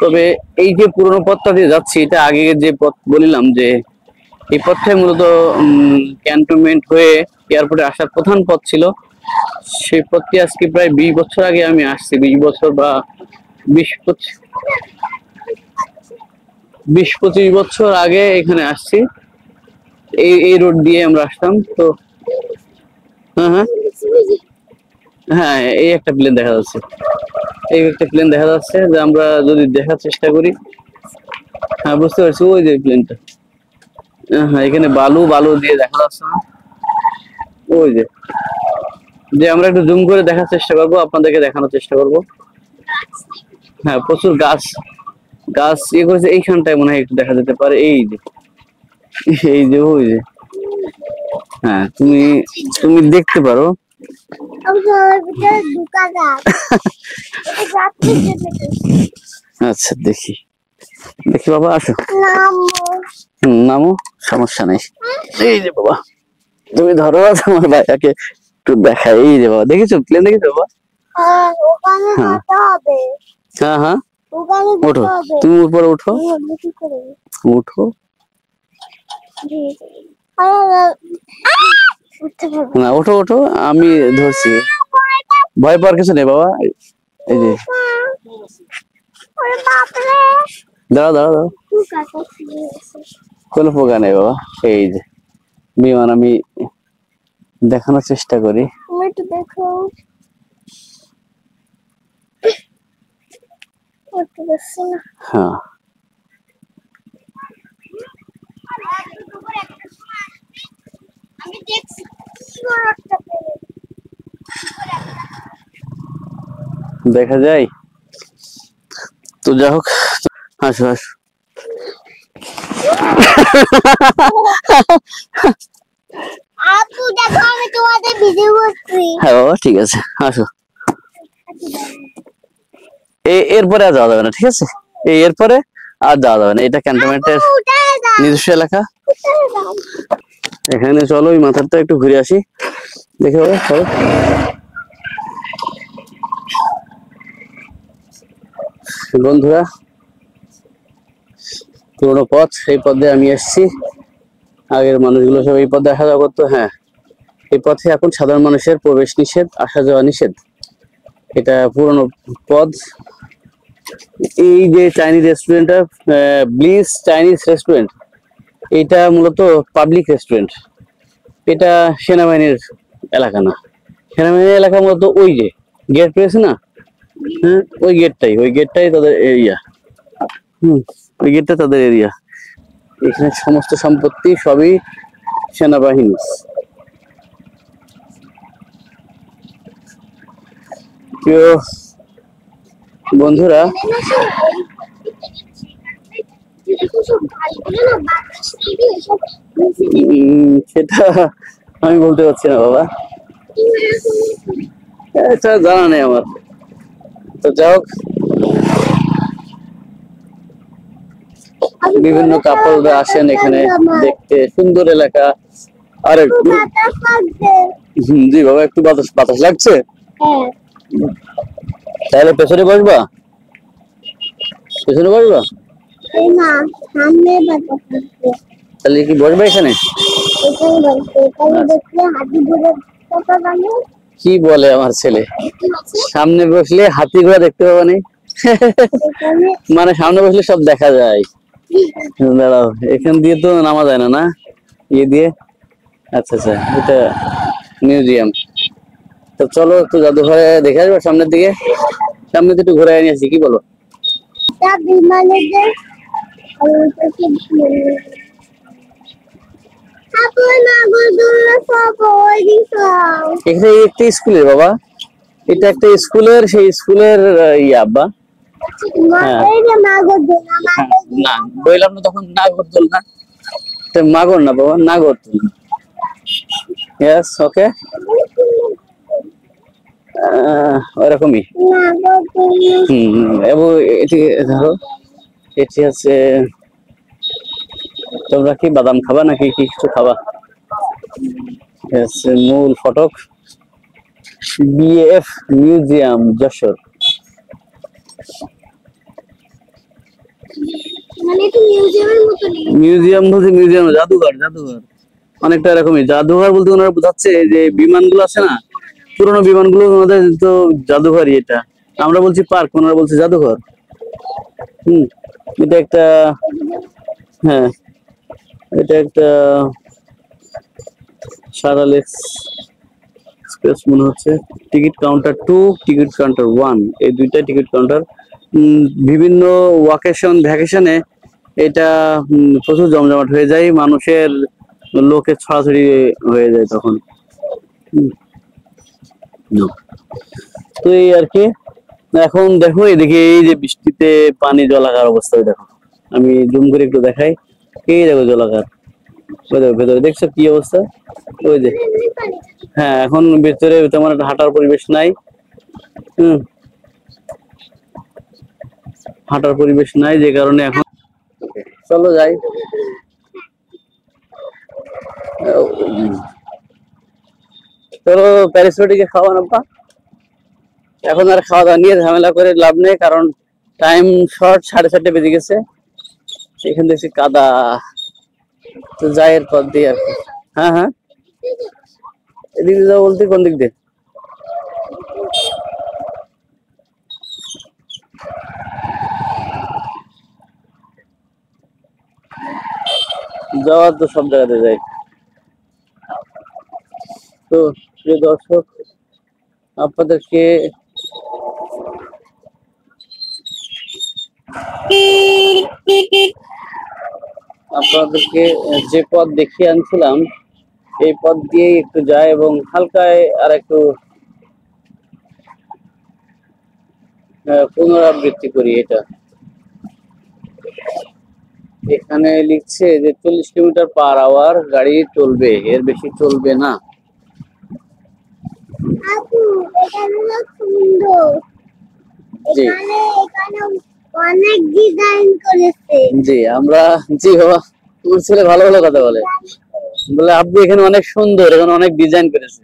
S1: তবে এই যে পুরোনো পথটা দিয়ে যাচ্ছি, এটা আগে যে পথ বলিলাম যে এই পথে মূলত ক্যান্টনমেন্ট হয়ে এয়ারপোর্টে আসার প্রধান পথ ছিল। সেই পথটি আজকে প্রায় 20 বছর আগে আমি আসছি, 20 বছর বা 20-25 বছর আগে এখানে আসছি। এই রোড দিয়ে আমরা আসতাম। তো হ্যাঁ হ্যাঁ হ্যাঁ, এই একটা প্লেন দেখা যাচ্ছে, যে আমরা যদি দেখার চেষ্টা করি, হ্যাঁ বুঝতে পারছি, ওই যে প্লেনটা। হ্যাঁ, এখানে বালু দিয়ে দেখা যাচ্ছে না, ওই যে আমরা একটু জুম করে দেখার চেষ্টা করবো, আপনাদেরকে দেখানোর চেষ্টা করব। হ্যাঁ, প্রচুর গাছ ইয়ে করেছে, এইখানটায় মনে হয় একটু দেখা যেতে পারে। এই যে ওই যে, হ্যাঁ তুমি দেখতে পারো। আচ্ছা, দেখি বাবা, আসো। নামো, সমস্যা নেই। এই যে বাবা, তুমি ধরো, তোমার ভাইয়াকে একটু দেখাই। এই যে বাবা, দেখেছো প্লেন, দেখেছো বাবা? হ্যাঁ হ্যাঁ, ওঠো, তুমি উপরে ওঠো, না ওঠো, আমি ধরছি, ভয় পাওয়ার কিছু নেই বাবা। এই যে দাঁড়াও, কোনো পোকা নেই বাবা। এই যে বিমান আমি দেখানোর চেষ্টা করি।
S2: তুমি একটু দেখো। করতে পারছি না।
S1: হ্যাঁ
S2: আমি দেখছি কি বড় একটা পেলে।
S1: দেখা যায়। তো যাই হোক, আসো আসো।
S2: আপু দেখো আমি তোমাদের ভিডিও করছি।
S1: হ্যাঁ বাবা ঠিক আছে, আসো। এরপরে আর যাওয়া যাবে না, ঠিক আছে? এরপরে আর যাওয়া যাবে না, এটা ক্যান্টনমেন্টের
S2: উঠায় দাও,
S1: নিজস্ব এলাকা।
S2: উঠায় দাও।
S1: এখানে চলো ওই মাথাটা একটু ঘুরে আসি, দেখে বাবা চলো। বন্ধুরা, পুরোনো পথ, এই পথে আমি এসেছি। আগের মানুষগুলো সব এই পথে আসা যাওয়া করতো। হ্যাঁ, এই পথে এখন সাধারণ মানুষের প্রবেশ নিষেধ, আসা যাওয়া নিষেধ। এটা পুরোনো পথ। এই যে চাইনিজ রেস্টুরেন্টটা, ব্লিস চাইনিজ রেস্টুরেন্ট, এটা মূলত পাবলিক রেস্টুরেন্ট। এটা সেনাবাহিনীর এলাকা না। সেনাবাহিনীর এলাকা মূলত ওই যে গেট রয়েছে না, হ্যাঁ ওই গেটটাই তাদের এরিয়া। ওই গেটটা তাদের এরিয়া। এখানে সমস্ত সম্পত্তি সবই সেনাবাহিনী। প্রিয় বন্ধুরা, সেটা আমি বলতে পারছি না বাবা, এটা জানা নেই আমার। তো যাই হোক, বিভিন্ন কাপড়রা আসেন এখানে দেখতে, সুন্দর এলাকা। আর একটু জি বাবা, একটু বাতাস বাতাস লাগছে, তাহলে পেছনে বসবা, পেছনে বসবা, তাহলে কি বসবে এখানে? কি বলে আমার ছেলে, সামনে বসলে হাতি ঘোড়া দেখতে পাবা না? মানে সামনে বসলে সব দেখা যায়। দাঁড়াও, এখান দিয়ে তো নামা যায় না, না ইয়ে দিয়ে। আচ্ছা আচ্ছা, এটা মিউজিয়াম। তো চলো একটু জাদুঘরে দেখে আসবো, সামনের দিকে, সামনে দিকে একটু ঘুরে নিয়ে আসি, কি বলো? এখানে একটা স্কুলের বাবা, এটা একটা স্কুলের, সেই স্কুলের ইয়ে আব্বা। না বললাম না তখন, নাগরদোল না, মাগর না বাবা, নাগরদোল। ইয়েস, ওকে, ওরকমই। এবং এটি ধরো, এটি হচ্ছে, তোমরা কি বাদাম খাবা নাকি কি কিছু খাবা? মূল ফটক, বিএফ মিউজিয়াম যশোর। মিউজিয়াম বলতে মিউজিয়াম, জাদুঘর, জাদুঘর অনেকটা এরকমই। জাদুঘর বলতে ওনারা বোঝাচ্ছে যে বিমানগুলো আছে না, পুরোনো বিমানগুলো ওনাদের তো জাদুঘরই। এটা আমরা বলছি পার্ক, ওনারা বলছে জাদুঘর। এটা একটা, হ্যাঁ এটা একটা সারাল এক্সপ্রেস মনে হচ্ছে। টিকিট কাউন্টার 2, টিকিট কাউন্টার 1, এই দুইটা টিকিট কাউন্টার। বিভিন্ন ভ্যাকেশনে এটা প্রচুর জমজমাট হয়ে যায়, মানুষের লোকের ছড়াছড়ি হয়ে যায় তখন। তো এই আর কি। এখন দেখো এদিকে, এই যে বৃষ্টিতে পানি জলাকার অবস্থা, দেখো আমি জুম করে একটু দেখাই। এই দেখো জলাকার, ভেতরে দেখছো কি অবস্থা? ওই যে, হ্যাঁ এখন ভেতরে তেমন একটা হাঁটার পরিবেশ নাই। হাঁটার পরিবেশ নাই, যে কারণে এখন চলো যাই। চলো প্যারিসটিকে খাওয়া নাম্পা। এখন আর খাওয়া দাওয়া নিয়ে ঝামেলা করে লাভ নেই, কারণ টাইম শর্ট, 4:30 বেজে গেছে। এখান থেকে কাদা, তো যাই এর পর দিয়ে আর কি। হ্যাঁ হ্যাঁ, এদিক দিয়ে যাবো বলতে কোন দিক দিয়ে? যাওয়ার তো সব জায়গাতে যাই। তো প্রিয় দর্শক, আপনাদেরকে যে পথ দেখিয়ে আনছিলাম এই পথ দিয়েই একটু যায় এবং হালকায় আর একটু পুনরাবৃত্তি করি। এটা এখানে লিখছে যে 40 কিলোমিটার/আওয়ার গাড়ি চলবে, এর বেশি চলবে না।
S2: আপু এখানে খুব সুন্দর।
S1: জি
S2: এখানে অনেক ডিজাইন করেছে।
S1: জি জি বাবা, তোমার ছেলে ভালো ভালো কথা বলে। বলে আপনি এখানে অনেক সুন্দর, এখানে অনেক ডিজাইন করেছে।